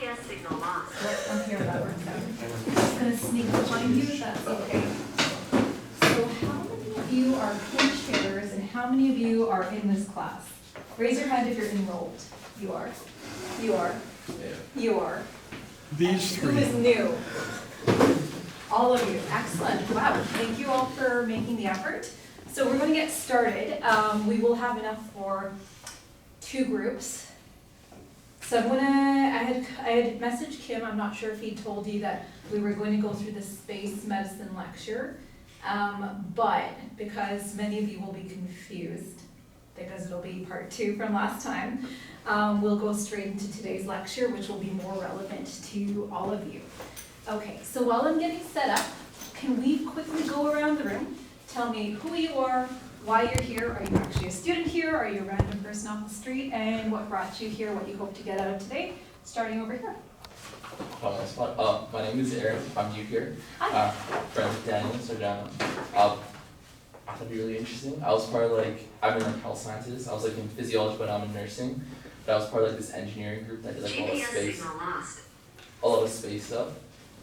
GPS signal lost. I'm here, that works out. I'm just gonna sneak behind you, if that's okay. So how many of you are pinch hitters and how many of you are in this class? Raise your hand if you're enrolled. You are. You are. Yeah. You are. These Who three. is new? All of you. Excellent. Wow. Thank you all for making the effort. So we're going to get started. We will have enough for 2 groups. So I had messaged Kim. I'm not sure if he told you that we were going to go through the space medicine lecture. But because many of you will be confused, because it'll be part 2 from last time, we'll go straight into today's lecture, which will be more relevant to all of you. Okay, so while I'm getting set up, can we quickly go around the room? Tell me who you are, why you're here, are you actually a student here, are you a random person off the street, and what brought you here, what you hope to get out of today, starting over here. Oh, that's fun. My name is Aaron. I'm new here. Hi. Friend with Daniel, so Shawna. I thought it'd be really interesting. I was part of I'm in health sciences. I was in physiology, but I'm in nursing. But I was part of this engineering group that did a lot of GPS space, signal lost. a lot of space stuff.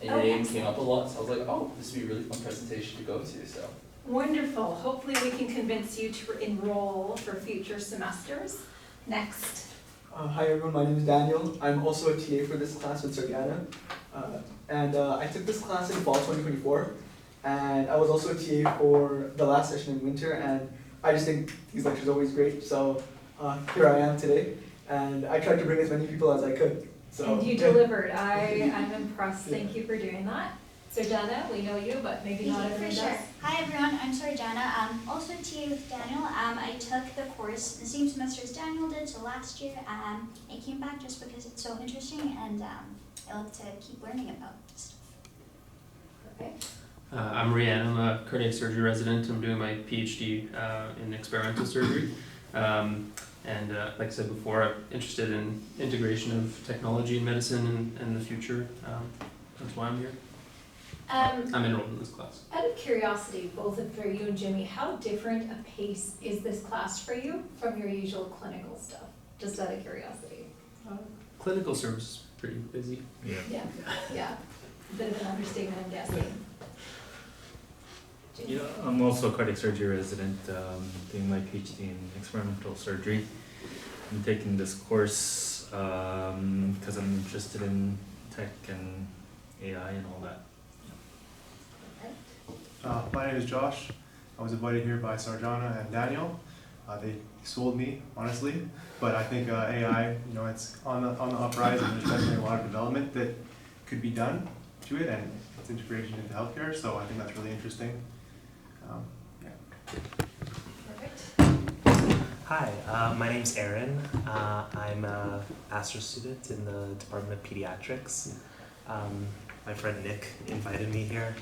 And your Oh, name excellent. came up a lot, so I was like, oh, this would be a really fun presentation to go to. So. Wonderful. Hopefully we can convince you to enroll for future semesters. Next. Hi everyone, my name is Daniel. I'm also a TA for this class with Shawna. I took this class in fall 2024, and I was also a TA for the last session in winter, and I just think these lectures are always great, so here I am today, and I tried to bring as many people as I could. So, And you delivered. I'm impressed. Thank you for doing that. So Jana, we know you, but maybe not For everyone sure. does. Hi everyone, I'm Sarjana. Also TA with Daniel. I took the course the same semester as Daniel did, so last year. I came back just because it's so interesting and I love to keep learning about stuff. Perfect. I'm Rianne. I'm a cardiac surgery resident. I'm doing my PhD in experimental surgery. Like I said before, I'm interested in integration of technology in medicine in the future. That's why I'm here. I'm enrolled in this class. Out of curiosity, both for you and Jimmy, how different a pace is this class for you from your usual clinical stuff? Just out of curiosity. Clinical service is pretty busy. Yeah. A bit of an understatement, I'm guessing. Jimmy? Yeah, I'm also a cardiac surgery resident, doing my PhD in experimental surgery. I'm taking this course because I'm interested in tech and AI and all that. My name is Josh. I was invited here by Sarjana and Daniel. They sold me, honestly, but I think AI, it's on the uprise, and there's definitely a lot of development that could be done to it, and its integration into healthcare. So I think that's really interesting. Perfect. Hi, my name's Aaron. I'm an Astro student in the Department of Pediatrics. My friend Nick invited me here.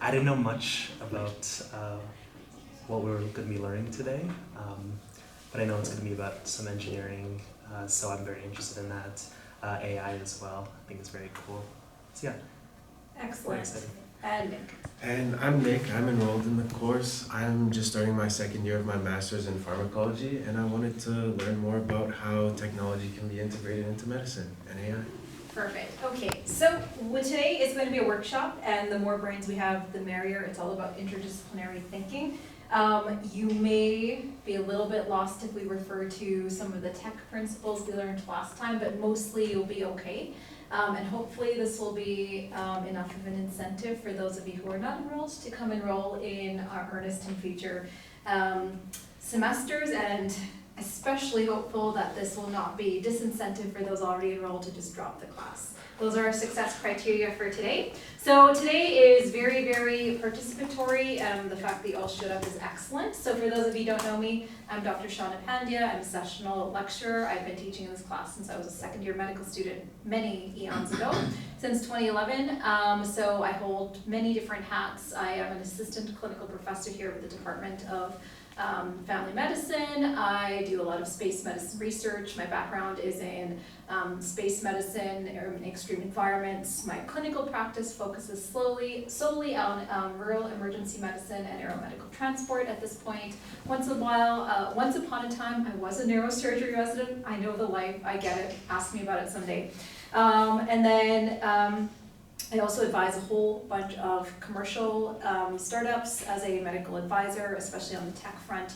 I didn't know much about what we were going to be learning today, but I know it's going to be about some engineering, so I'm very interested in that. AI as well, I think it's very cool. So yeah. Excellent. Very excited. And Nick. And I'm Nick. I'm enrolled in the course. I'm just starting my second year of my master's in pharmacology, and I wanted to learn more about how technology can be integrated into medicine and AI. Perfect. Okay, so today is going to be a workshop, and the more brains we have, the merrier. It's all about interdisciplinary thinking. You may be a little bit lost if we refer to some of the tech principles we learned last time, but mostly you'll be okay. And hopefully this will be enough of an incentive for those of you who are not enrolled to come enroll in our earnest and future semesters, and especially hopeful that this will not be disincentive for those already enrolled to just drop the class. Those are our success criteria for today. So today is very, very participatory. The fact that you all showed up is excellent. So for those of you who don't know me, I'm Dr. Shawna Pandya. I'm a sessional lecturer. I've been teaching in this class since I was a second-year medical student many eons ago, since 2011. So I hold many different hats. I am an assistant clinical professor here with the Department of family medicine. I do a lot of space medicine research. My background is in space medicine or in extreme environments. My clinical practice focuses solely on rural emergency medicine and aeromedical transport at this point. Once upon a time, I was a neurosurgery resident. I know the life, I get it, ask me about it someday. And then I also advise a whole bunch of commercial startups as a medical advisor, especially on the tech front.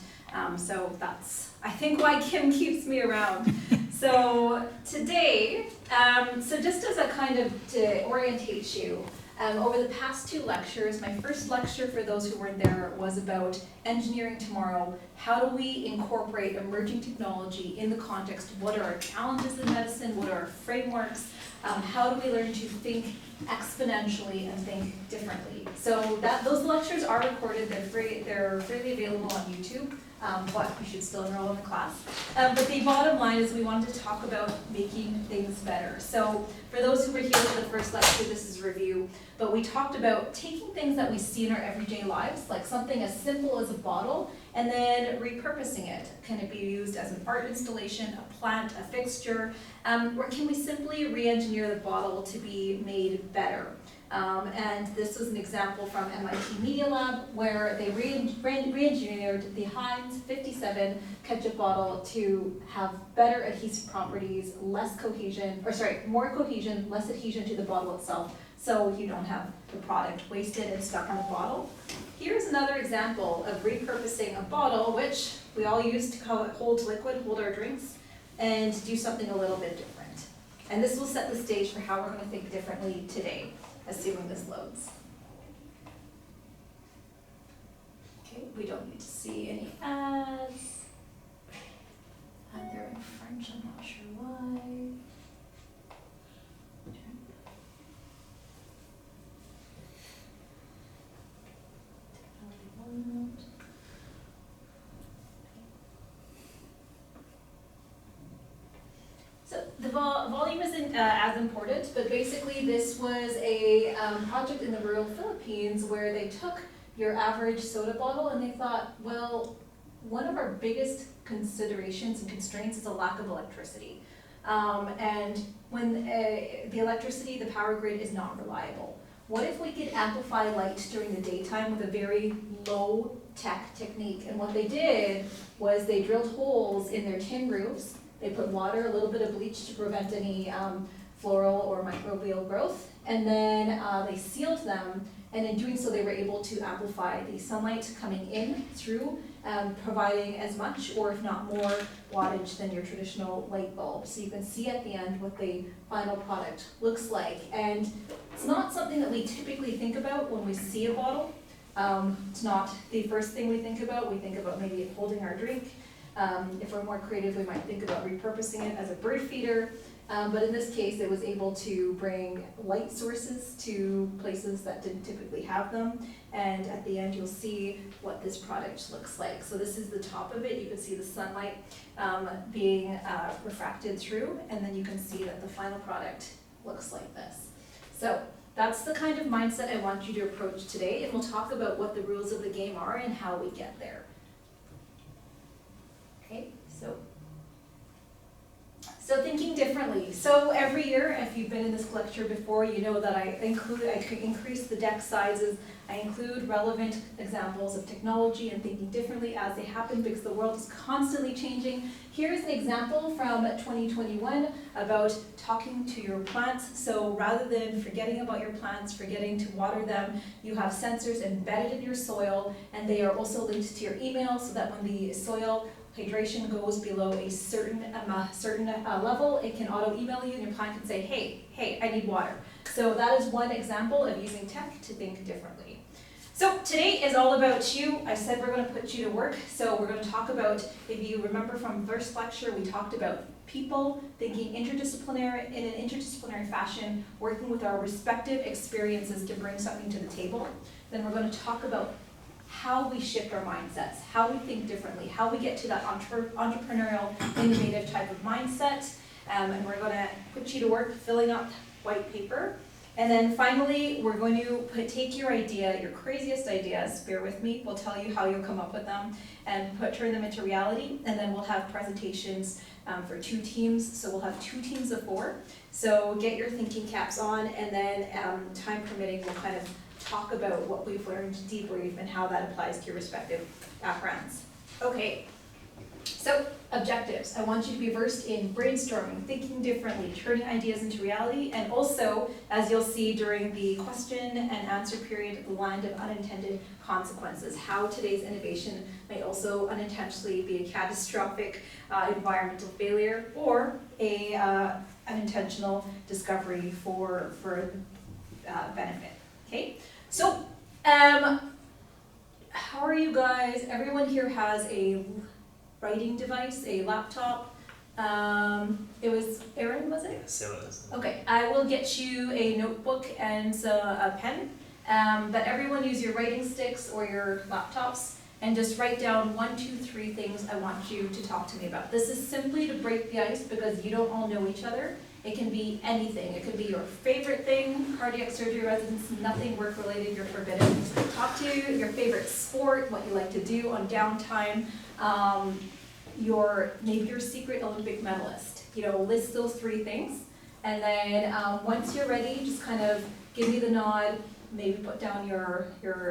So that's, I think, why Kim keeps me around. So today, so just as a kind of to orientate you, over the past 2 lectures, my first lecture, for those who weren't there, was about engineering tomorrow. How do we incorporate emerging technology in the context of what are our challenges in medicine, what are our frameworks, how do we learn to think exponentially and think differently. So those lectures are recorded, they're freely available on YouTube. But you should still enroll in the class. But the bottom line is we wanted to talk about making things better. So for those who were here for the first lecture, this is a review, but we talked about taking things that we see in our everyday lives, like something as simple as a bottle, and then repurposing it. Can it be used as an art installation, a plant, a fixture, or can we simply re-engineer the bottle to be made better? And this was an example from MIT Media Lab where they re-engineered the Heinz 57 ketchup bottle to have better adhesive properties, more cohesion, less adhesion to the bottle itself, so you don't have the product wasted and stuck in the bottle. Here's another example of repurposing a bottle, which we all use to hold liquid, hold our drinks, and do something a little bit different. And this will set the stage for how we're going to think differently today, assuming this loads. Okay, we don't need to see any ads. And they're in French, I'm not sure why. Okay. Technology one. So the volume isn't as important, but basically this was a project in the rural Philippines where they took your average soda bottle and they thought, well, one of our biggest considerations and constraints is a lack of electricity. And when the electricity, the power grid is not reliable. What if we could amplify light during the daytime with a very low tech technique? And what they did was they drilled holes in their tin roofs. They put water, a little bit of bleach to prevent any floral or microbial growth, and then they sealed them, and in doing so they were able to amplify the sunlight coming in through, providing as much or if not more wattage than your traditional light bulb. So you can see at the end what the final product looks like. And it's not something that we typically think about when we see a bottle. It's not the first thing we think about. We think about maybe holding our drink. If we're more creative, we might think about repurposing it as a bird feeder. But in this case, it was able to bring light sources to places that didn't typically have them. And at the end, you'll see what this product looks like. So this is the top of it. You can see the sunlight being refracted through, and then you can see that the final product looks like this. So that's the kind of mindset I want you to approach today, and we'll talk about what the rules of the game are and how we get there. Okay, so thinking differently. So every year, if you've been in this lecture before, you know that I increase the deck sizes. I include relevant examples of technology and thinking differently as they happen because the world is constantly changing. Here's an example from 2021 about talking to your plants. So rather than forgetting about your plants, forgetting to water them, you have sensors embedded in your soil, and they are also linked to your email so that when the soil hydration goes below a certain level, it can auto-email you and your plant can say, hey, I need water. So that is one example of using tech to think differently. So today is all about you. I said we're going to put you to work. So we're going to talk about, if you remember from first lecture, we talked about people thinking interdisciplinary in an interdisciplinary fashion, working with our respective experiences to bring something to the table. Then we're going to talk about how we shift our mindsets, how we think differently, how we get to that entrepreneurial, innovative type of mindset. And we're going to put you to work filling up white paper. And then finally, we're going to take your idea, your craziest ideas, bear with me, we'll tell you how you'll come up with them, and turn them into reality, and then we'll have presentations for 2 teams, so we'll have 2 teams of 4. So get your thinking caps on, and then time permitting, we'll kind of talk about what we've learned, debrief, and how that applies to your respective backgrounds. Okay, so objectives. I want you to be versed in brainstorming, thinking differently, turning ideas into reality, and also, as you'll see during the question and answer period, the land of unintended consequences, how today's innovation may also unintentionally be a catastrophic environmental failure or an intentional discovery for benefit. Okay, so how are you guys? Everyone here has a writing device, a laptop. It was Aaron, was it? Yes, it was. Okay, I will get you a notebook and a pen, but everyone use your writing sticks or your laptops and just write down 1, 2, 3 things I want you to talk to me about. This is simply to break the ice because you don't all know each other. It can be anything. It could be your favorite thing, cardiac surgery residents, nothing work related, you're forbidden. Talk to your favorite sport, what you like to do on downtime, maybe your secret Olympic medalist. You know, list those 3 things. And then once you're ready, just kind of give me the nod, maybe put down your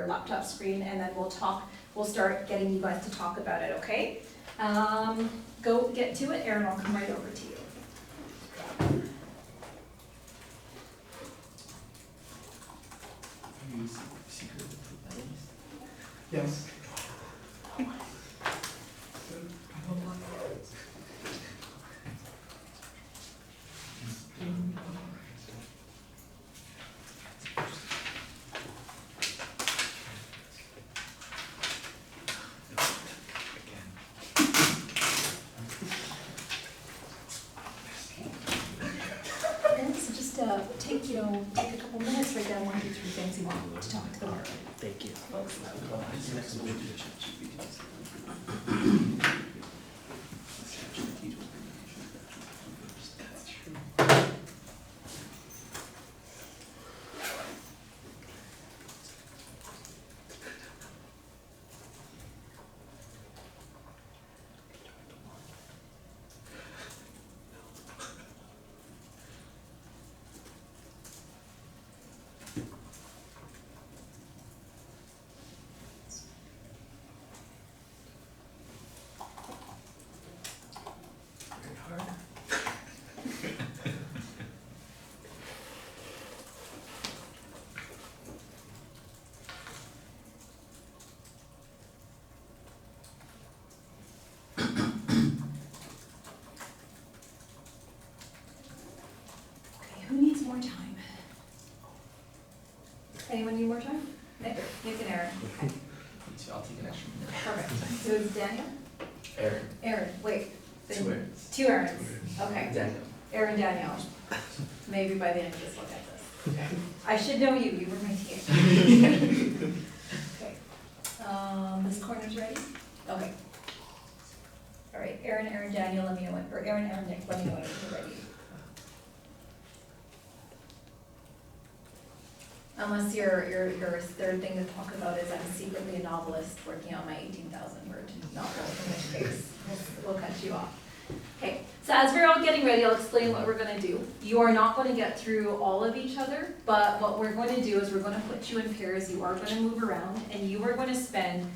laptop screen, and then we'll start getting you guys to talk about it, okay? Go get to it. Aaron, I'll come right over to you. Yes. So just take a couple minutes, write down 1, 2, 3 things you want to talk to the world. Thank you. Who needs more time? Anyone need more time? Nick and Aaron. Okay, I'll take an extra minute. perfect. So it's Daniel? Aaron. Aaron, wait. 2 Aarons. 2 Aarons, okay. Daniel. Aaron, Daniel. Maybe by the end of this, we'll get this. Okay. I should know you, you were my TA. Okay. This corner's ready? Okay. All right, Aaron, Daniel, let me know when, or Aaron, Nick, let me know when you're ready. Unless your third thing to talk about is I'm secretly a novelist working on my 18,000 word novel, in which case we'll cut you off. Okay, so as we're all getting ready, I'll explain what we're gonna do. You are not gonna get through all of each other, but what we're going to do is we're gonna put you in pairs, you are gonna move around, and you are gonna spend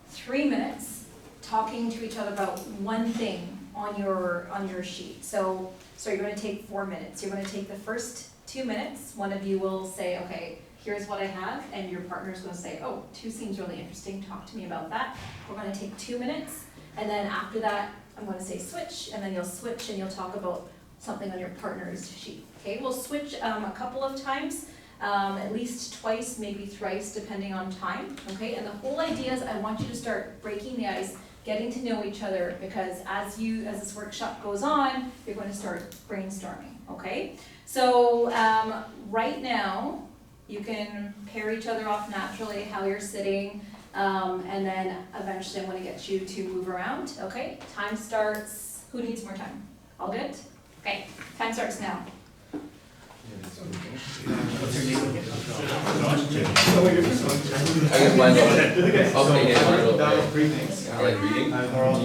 3 minutes talking to each other about one thing on your sheet. So you're gonna take 4 minutes. You're gonna take the first 2 minutes, one of you will say, okay, here's what I have, and your partner's gonna say, oh, 2 seems really interesting, talk to me about that. We're gonna take 2 minutes, and then after that, I'm gonna say switch, and then you'll switch and you'll talk about something on your partner's sheet. Okay, we'll switch a couple of times, at least twice, maybe thrice, depending on time, okay? And the whole idea is I want you to start breaking the ice, getting to know each other, because as this workshop goes on, you're going to start brainstorming, okay? So right now, you can pair each other off naturally, how you're sitting, and then eventually I want to get you to move around, okay? Time starts, who needs more time? All good? Okay, time starts now. Yeah, I guess mine go. Okay, yeah, mine go. Now, three things. I like reading. We're all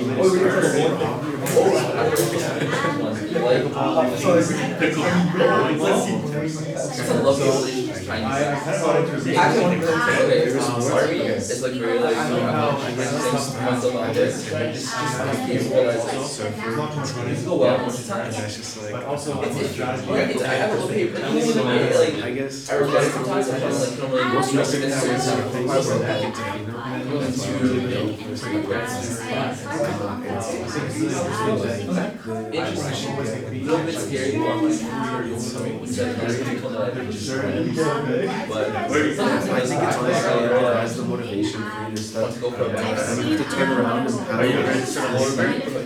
I love the Chinese. I kind of wanted to read. Okay, part of me is like very like myself out there. It's just people that I like. It's go well most of the time. That's just like, But also, It's strategy. I have a little paper. Like I guess. I regret it sometimes. I just like don't really Most most of of the it. things So are things that I think that, you know, I'm going to interesting. A little bit scary, but I'm like, which I people that I just but I think it's also as the motivation for you to want start. to go for a bike. I mean, to turn around and have Are you it. ready to start a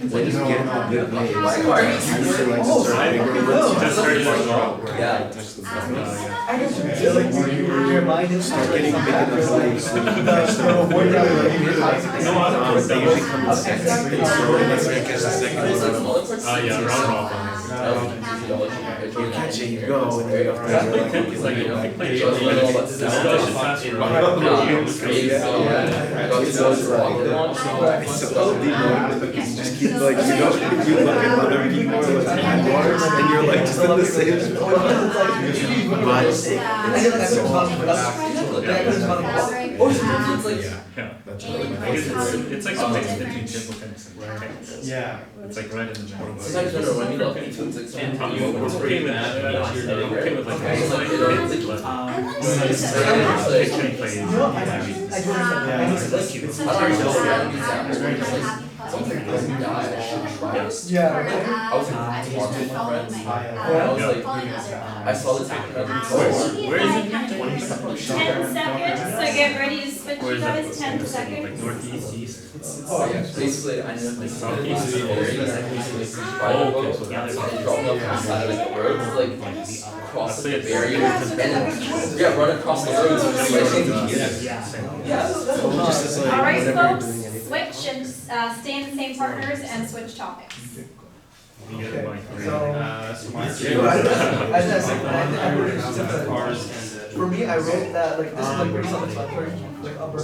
When you get a good grade, My car. you used to like to start bigger ones. Just started where Yeah. you touch the button. I can feel like your mind is Start getting big enough legs when you touch the button. They usually come in second, so that's where you catch the second one. Yeah, round You catch it, you go, and then you have to like, you know, like, like, so I was a little about it's so demotivating. You just keep like, you know, you look at other people with headwaters and you're like just in the same spot. But it's that's really nice. It's like something between table tennis and tennis. Yeah. It's like right in the middle. Sometimes I don't know when you look into it, it's like And something we're okay with that. We're okay with like picture plays. I do understand. I don't know how to use that, but it's like, something doesn't die, I should try it. Yeah. I was in Toronto with my friends, and I was like, I saw this happen, I was like, Where is it? 10 seconds, so get ready to switch you guys, 10 Like seconds. northeast, east. oh yeah, basically, I know like Southeast southeast areas, I used to like ride boats, and dropping up on the side of like the road, like cross like the barrier, and then, yeah, run across the road, so it's like, yeah. Just as like, Alright whenever you're folks, doing anything. switch and stay in the same partners and switch topics. For me, I wrote that like this is like pretty self-explanatory, like upper.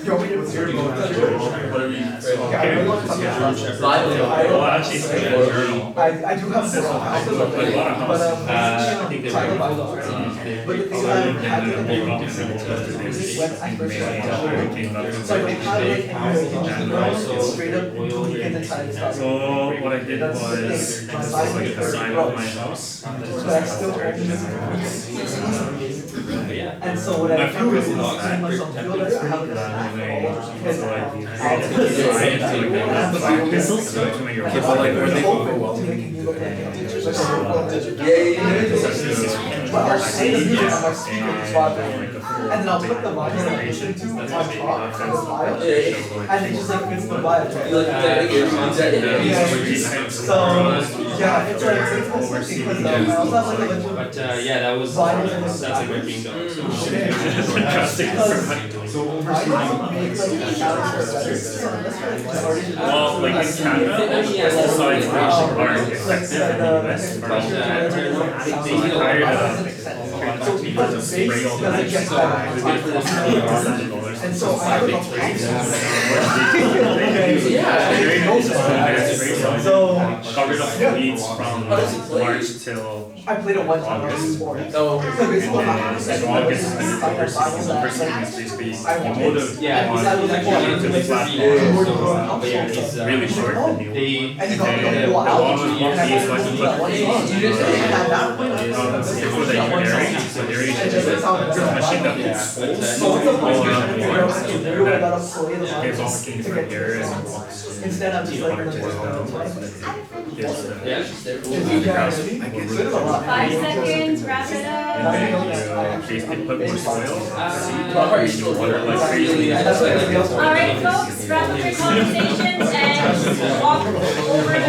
You want me to Whatever you Yeah, I really want to talk about Well, actually, it's like a journal. I do have a book. I also love it. But I think they title were by but the thing I had to think when I first started, so I don't have like any straight up in the title stuff. So what I did was, just like a sign of my house. But I still open this. And so what I do is to make myself feel better, I have this Okay, but like, were they overwhelming? But I'll say the music on my speaker in Spotify, and then I'll put the volume that I'm listening to on top of the file, and it just like fits the vibe. So yeah, it's like it's interesting because I also have like a bunch of But yeah, that was that's like my dream dog. So I don't make like challenges better. So that's like Well, like in Canada, all sides aren't effective in the US. So I hired so because the bass doesn't get better. And so I don't know. So covered up the beats from March till I played it one time on sport. No. So basically what in happened is August. I The first thing is basically I you wanted- mold a Yeah, because I was like, well, to the like, platform. But yeah, he's Really short and new. they and he got me the whole album. And I He's went like to that one song. And at that point, I was like, before that that one you song. narrate, so narration It just is sounded a machine that Yeah, puts but, So what's the point? all around the board. I can do it, I gotta play the Gives all lines the keys to from get to here the and song. Instead I'm just like, Gives if you guys, it's a lot. 5 seconds, wrap it up. basically put more soil. Are you still Water like crazy. Alright folks, wrap up your conversations and walk over the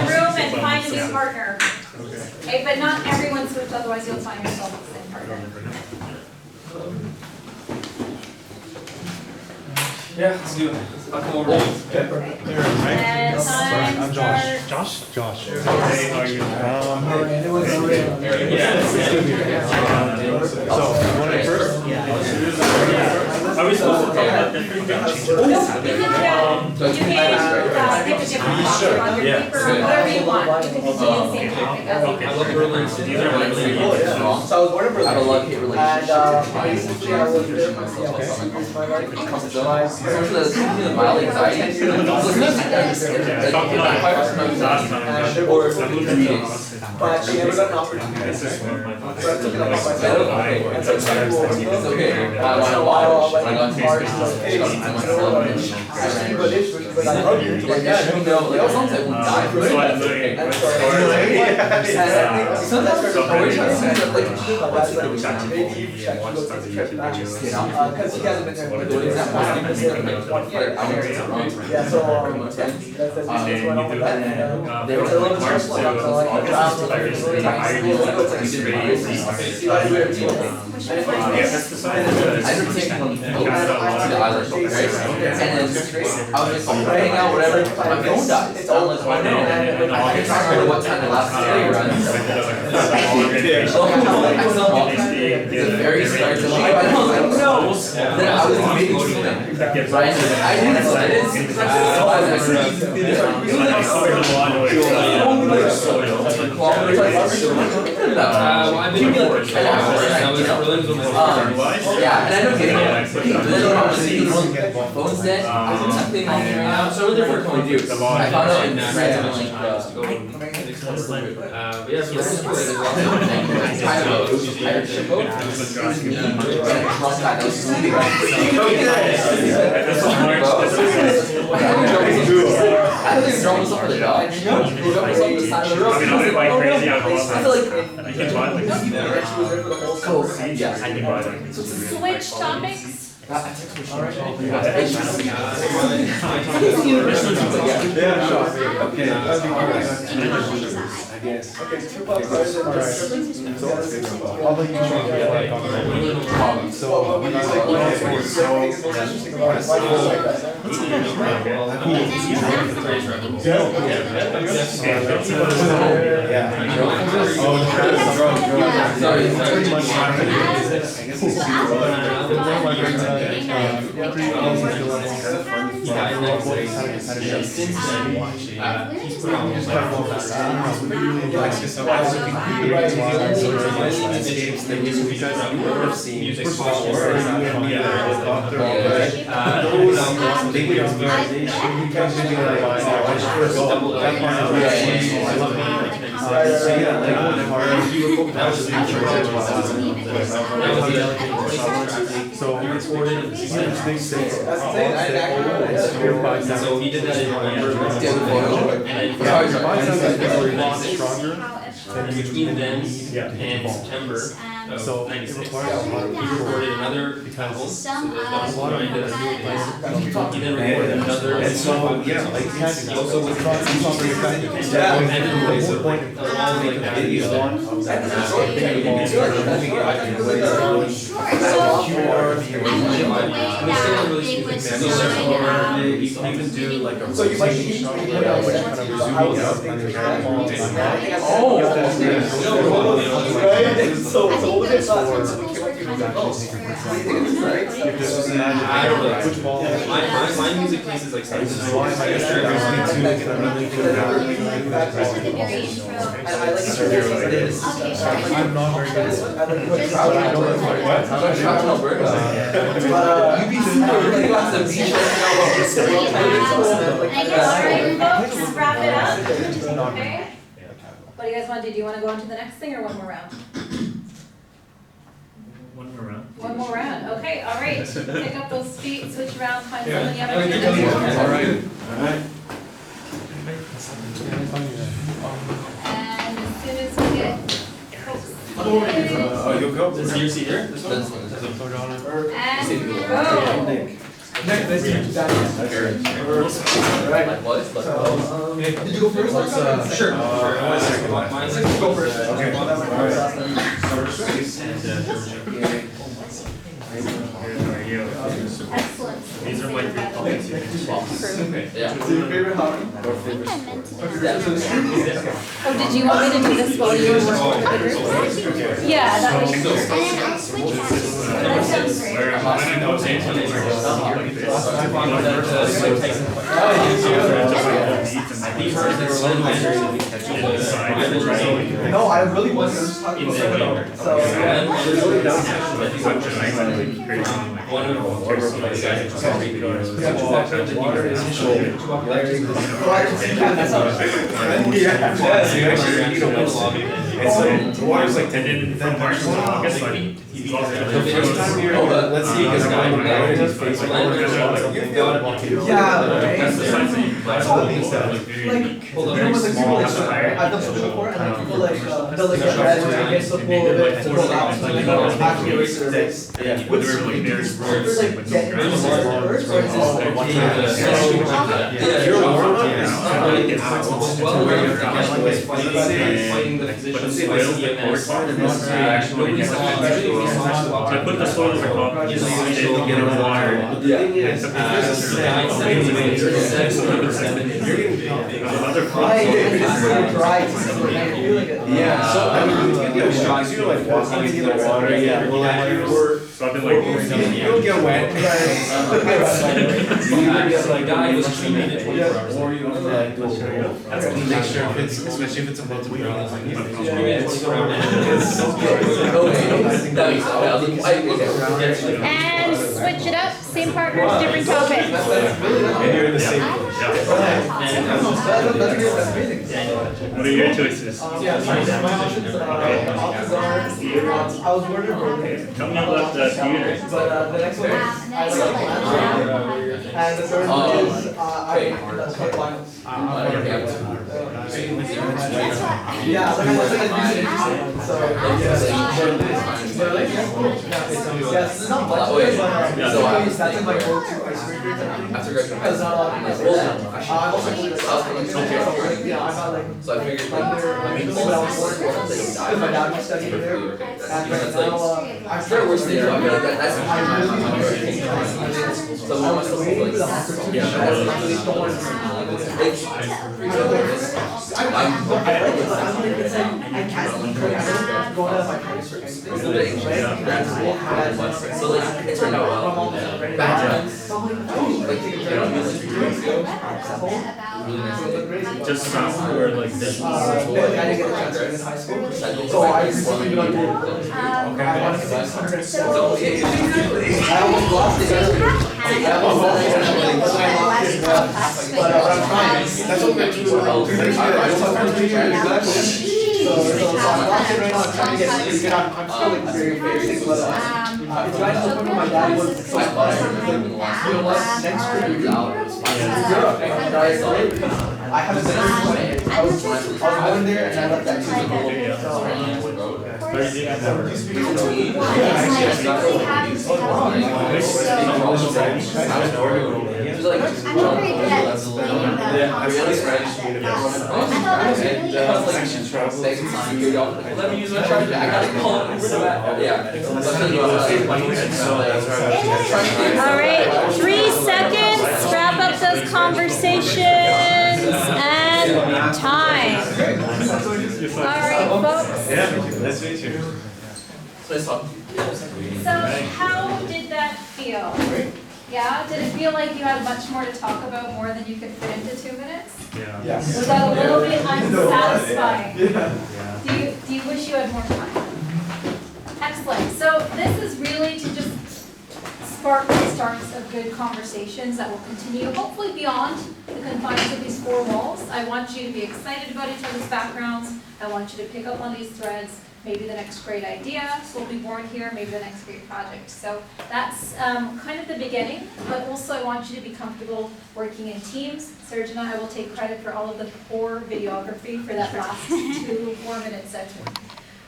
room and find a new partner. Okay, but not everyone switch, otherwise you'll find yourself with the same partner. yeah, let's do it. I'll come over. And time start. Josh. Hey, how are you? It was Yeah. pick a different topic on your paper, or whatever you want, you can continue the same topic, that's okay. I love Berlin. So I was born in I have a Berlin. love-hate And relationship basically I was there for myself okay. something. It's my life. Especially the mild anxiety. Or readings. But she never got an opportunity. So I took it up on myself. And so I started It's rolling. okay. And once in a while, I'll like I got in cars, like, hey, you know, like, I speak English, which is like, I love you. Like, yeah, You know, like, as long as I won't die for it, that's okay. And so, Sometimes I wish I was like, that's like, maybe you should actually go take a trip back. Because he hasn't been there. He's been there for 1 year. Yeah, so, that's what's going on with that. And, They were it's a little stressful, I'm not gonna lie. It's really nice. It's like I remember taking on the island, right? And then I was just like hang out, whatever. My phone died. It's all I'm like, oh no. I can't remember what time the last day runs. It's a very scary thing. I was like, no. Then I was maybe swimming. Right? I didn't Well, I've been before. I was Berlin's almost yeah, and I don't get it. But then the problem is phone's dead. I'm thing on there right now. So what they're going to do. I found out in random link. But yeah, so this is really I had a ship boat. And a drunk guy that was sleeping. I thought he was drunk us up for the dog. He drunk us up the side of the road. I feel like cool. Yeah, I can buy them. Switch topics. Okay, 2 pop cards and I'll let you So, So he did that in between then and September of 96. He recorded another album, so there's one he did a new place. He then recorded another he also was and in place of like all like You can do like a So you might rotation need shot where you kind of zoom out So what was it last one? So we came up to I don't know. which ball? My music taste is like And I like it. I'm not very good at it. Just wrap it up. Okay. What do you guys want to do? Do you want to go on to the next thing or one more round? One more round. One more round. Okay, all right. Pick up those feet, switch around, find someone the other. And as soon as we get folks seated, You'll go. Is your seat here? This one? and go. Nice to meet you, Daniel. Alright. Likewise, but Did you go first? Sure. Mine's like, go first. Okay. Excellent. These are my three topics. yeah. So your favorite hobby? I meant to. Oh, did you want me to do this while you were working with the group? Yeah, that was. And then I'll switch back. That sounds great. No, I really wasn't. I was just talking about it. So The water's like 10 in from March to August, like he's also let's see, because yeah, that's all the things that like, you know, when like people like, I've done social before, and like people like, they'll like graduate against the full of it, to pull out, like, actually erase surveys. Which, there's like, get into the words, or is I put the soil in the cup, you to get in water. Yeah, so I mean, you get shots, you're like walking into the water, yeah, well, like, So I've been like, you don't get wet. You either get like guy was treated in 24 hours. Or you don't like, that's a mixture if it's, especially if it's about to be on. And switch it up, same partners, different topics. And you're in the same place. That's amazing. What are your choices? Yeah, my options, I was wondering about Tell me about the theater. but the next one is I like and the third one is I play finals. Yeah, like I was interesting. So yes, it's not much, but that's in my go-to ice cream because not a lot of people say that. I'm also yeah, I'm not like So I figured, but I was wondering because my dad was studying there, and right now I'm sure we're still I that's So I was waiting for the opportunity. I really don't want to. I can't go out of my place or anything. So like it turned out well. Bad times. Just sound or like this? I didn't get a chance to in high school, so I recently got I wanted to be 107. I almost lost it. But I'm trying. That's what we're doing. So I'm lost right now. I'm trying to get really good. I'm still like very basic, but it's right now. Remember my dad was so fun. You know what? Next year, Europe. I haven't been there for 20 years. I was going there and I left that too. Never. Let me use my charger. I gotta call it. All right, 3 seconds, wrap up those conversations and time. All right, folks. Yeah, nice to meet you. So how did that feel? Yeah, did it feel like you had much more to talk about, more than you could fit into 2 minutes? Yeah. Was that a little bit unsatisfying? Yeah. Do you wish you had more time? Excellent. So this is really to just spark the starts of good conversations that will continue, hopefully beyond the confines of these 4 walls. I want you to be excited about each other's backgrounds. I want you to pick up on these threads. Maybe the next great idea will be born here, maybe the next great project. So that's kind of the beginning, but also I want you to be comfortable working in teams. Serge and I will take credit for all of the poor videography for that last 2 4-minute section.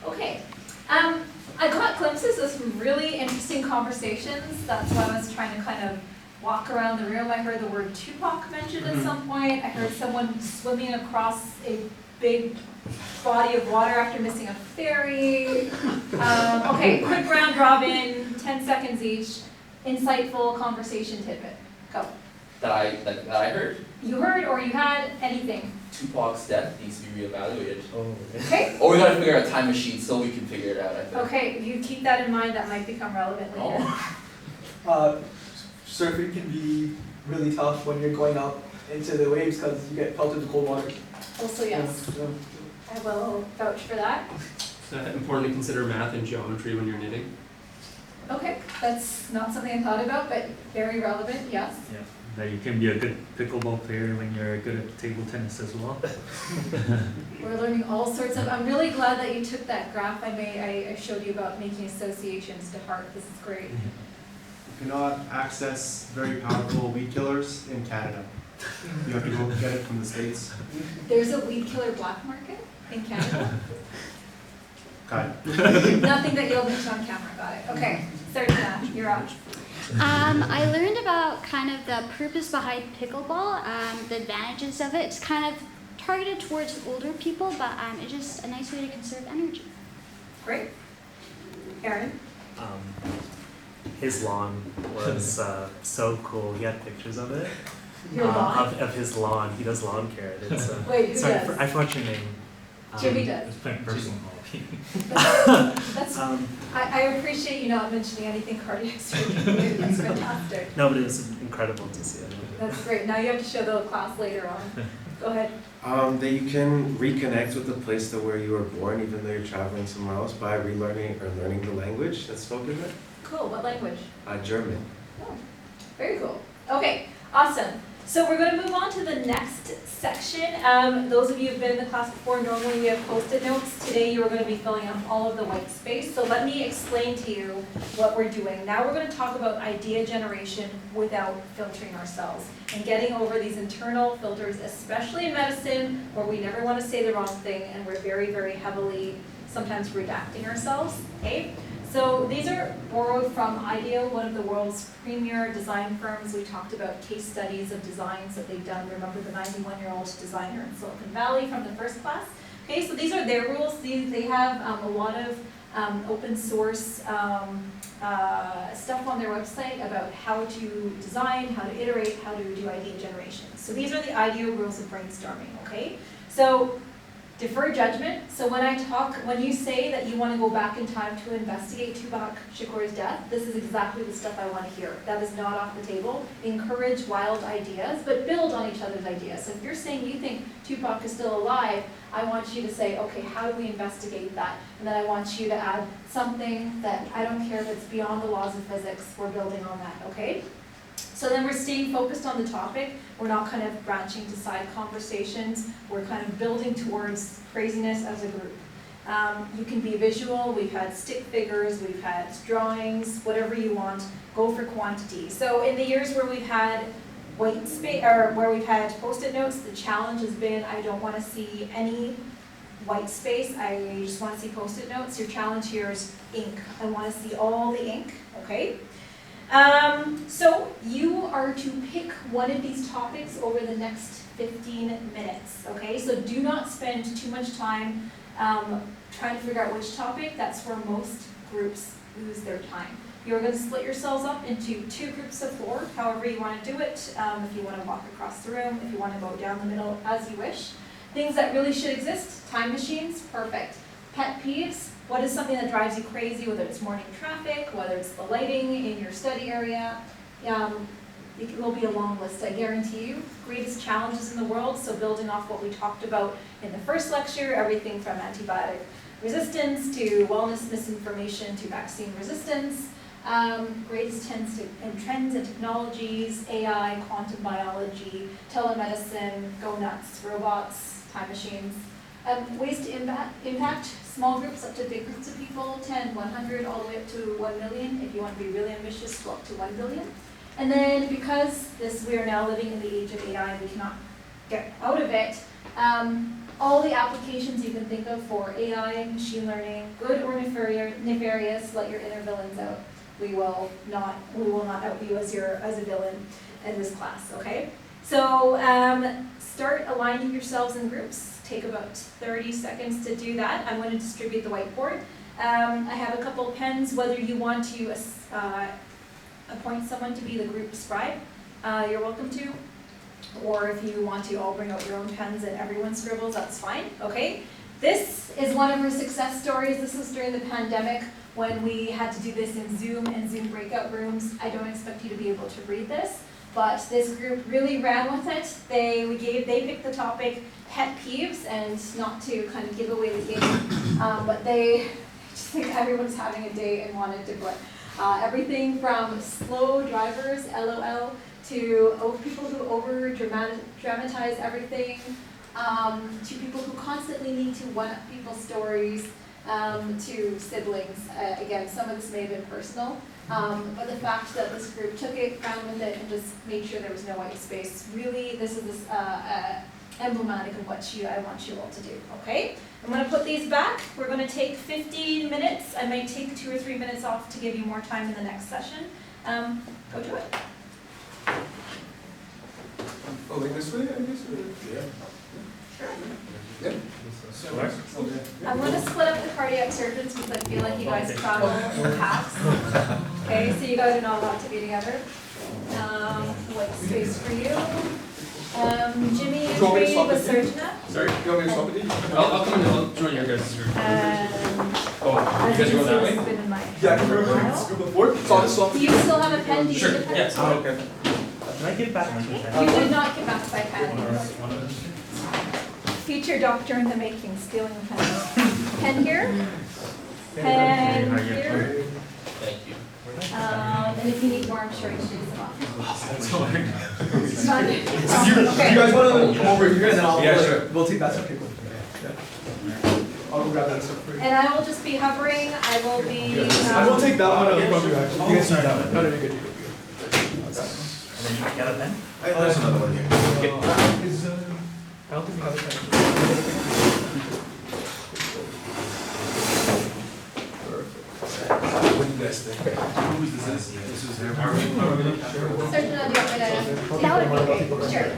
Okay, I caught glimpses of some really interesting conversations. That's why I was trying to kind of walk around the room. I heard the word Tupac mentioned at some point. I heard someone swimming across a big body of water after missing a ferry. Okay, quick round robin, 10 seconds each. Insightful conversation tidbit. Go. That I heard. You heard or you had anything? Tupac's death needs to be reevaluated. Okay. Or we gotta figure out a time machine so we can figure it out, I think. Okay, you keep that in mind, that might become relevant later. surfing can be really tough when you're going up into the waves because you get pelted with cold water. Also, yes, Yeah. I will vouch for that. It's important to consider math and geometry when you're knitting. Okay, that's not something I thought about, but very relevant, yes. Yeah, that you can be a good pickleball player when you're good at table tennis as well. We're learning all sorts of, I'm really glad that you took that graph I showed you about making associations to heart. This is great. You cannot access very powerful weed killers in Canada. You have to go get it from the States. There's a weed killer black market in Canada. Kind of. Nothing that you'll mention on camera, got it. Okay, Sarah, you're up. I learned about kind of the purpose behind pickleball, the advantages of it. It's kind of targeted towards older people, but it's just a nice way to conserve energy. Great. Aaron? His lawn was so cool. He had pictures of it. Your lawn? Of his lawn. He does lawn care. It's, Wait, who sorry, does? I forgot your name. Jimmy does. It's my personal hobby. That's, I appreciate you not mentioning anything cardiac surgery. That's fantastic. No, but it was incredible to see it. That's great. Now you have to show the class later on. Go ahead. That you can reconnect with the place to where you were born, even though you're traveling somewhere else, by relearning or learning the language that's spoken there. Cool. What language? German. Oh, very cool. Okay, awesome. So we're going to move on to the next section. Those of you who've been in the class before, normally we have post-it notes. Today you are going to be filling up all of the white space. So let me explain to you what we're doing. Now we're going to talk about idea generation without filtering ourselves and getting over these internal filters, especially in medicine where we never want to say the wrong thing and we're very, very heavily sometimes redacting ourselves. Okay? So these are borrowed from IDEO, one of the world's premier design firms. We talked about case studies of designs that they've done. Remember the 91-year-old designer in Silicon Valley from the first class? Okay, so these are their rules. They have a lot of open source stuff on their website about how to design, how to iterate, how to do idea generation. So these are the IDEO rules of brainstorming, okay? So defer judgment. So when you say that you want to go back in time to investigate Tupac Shakur's death, this is exactly the stuff I want to hear. That is not off the table. Encourage wild ideas, but build on each other's ideas. So if you're saying you think Tupac is still alive, I want you to say, okay, how do we investigate that? And then I want you to add something that I don't care if it's beyond the laws of physics, we're building on that, okay? So then we're staying focused on the topic. We're not kind of branching to side conversations. We're kind of building towards craziness as a group. You can be visual. We've had stick figures. We've had drawings. Whatever you want. Go for quantity. So in the years where we've had white space or where we've had post-it notes, the challenge has been I don't want to see any white space. I just want to see post-it notes. Your challenge here is ink. I want to see all the ink. Okay. So you are to pick one of these topics over the next 15 minutes, okay? So do not spend too much time trying to figure out which topic. That's where most groups lose their time. You're going to split yourselves up into 2 groups of 4, however you want to do it. If you want to walk across the room, if you want to go down the middle, as you wish. Things that really should exist, time machines, perfect. Pet peeves. What is something that drives you crazy, whether it's morning traffic, whether it's the lighting in your study area? It will be a long list, I guarantee you. Greatest challenges in the world, so building off what we talked about in the first lecture, everything from antibiotic resistance to wellness misinformation to vaccine resistance. Greatest trends and technologies, AI, quantum biology, telemedicine, go nuts, robots, time machines. Ways to impact small groups up to big groups of people, 10, 100, all the way up to 1 million. If you want to be really ambitious, go up to 1 billion. And then because we are now living in the age of AI, we cannot get out of it, all the applications you can think of for AI, machine learning, good or nefarious, let your inner villains out. We will not out you as a villain in this class, okay? So start aligning yourselves in groups. Take about 30 seconds to do that. I'm going to distribute the whiteboard. I have a couple of pens. Whether you want to appoint someone to be the group scribe, you're welcome to. Or if you want to all bring out your own pens and everyone scribbles, that's fine, okay? This is one of her success stories. This was during the pandemic when we had to do this in Zoom and Zoom breakout rooms. I don't expect you to be able to read this, but this group really ran with it. They picked the topic pet peeves, and not to kind of give away the game, but they just think everyone's having a day and wanted to put everything from slow drivers, LOL, to people who dramatize everything, to people who constantly need to one-up people's stories, to siblings. Again, some of this may have been personal, but the fact that this group took it, ran with it, and just made sure there was no white space, really, this is emblematic of what I want you all to do, okay? I'm gonna put these back. We're gonna take 15 minutes. I might take 2 or 3 minutes off to give you more time in the next session. Go do it. Oh, like this way, I guess? Yeah. I'm gonna split up the cardiac surgeons because I feel like you guys travel in packs. Okay, so you guys are not allowed to be together. White space for you. Jimmy and Tree with Surgeon. Sorry? You want me to swap with you? I'll come in, I'll join your guys' group. Oh, you As guys you go can see, that this way? has been in my Yeah, can we file. group of 4? So I'll just swap Do with you still have a pen? Do you Sure, need a pen? yes. Oh, okay. Can I give back my pen? You did not get back by pen. Future doctor in the making, stealing a pen. Pen here. Pen here. Thank you. And if you need more, I'm sure you can do some off. It's fine. Do you guys want to come over here and then I'll, Yeah, sure. we'll take that stuff. Okay, cool. I'll go grab that stuff for you. And I will just be hovering, I will be. I will take that one from you actually. You guys need that one. No, you're good. And then you got a pen? There's another one here. I don't think we have a pen. What do you guys think? Who is this? This is their. Surgeon, do you want me to? That would be great, sure.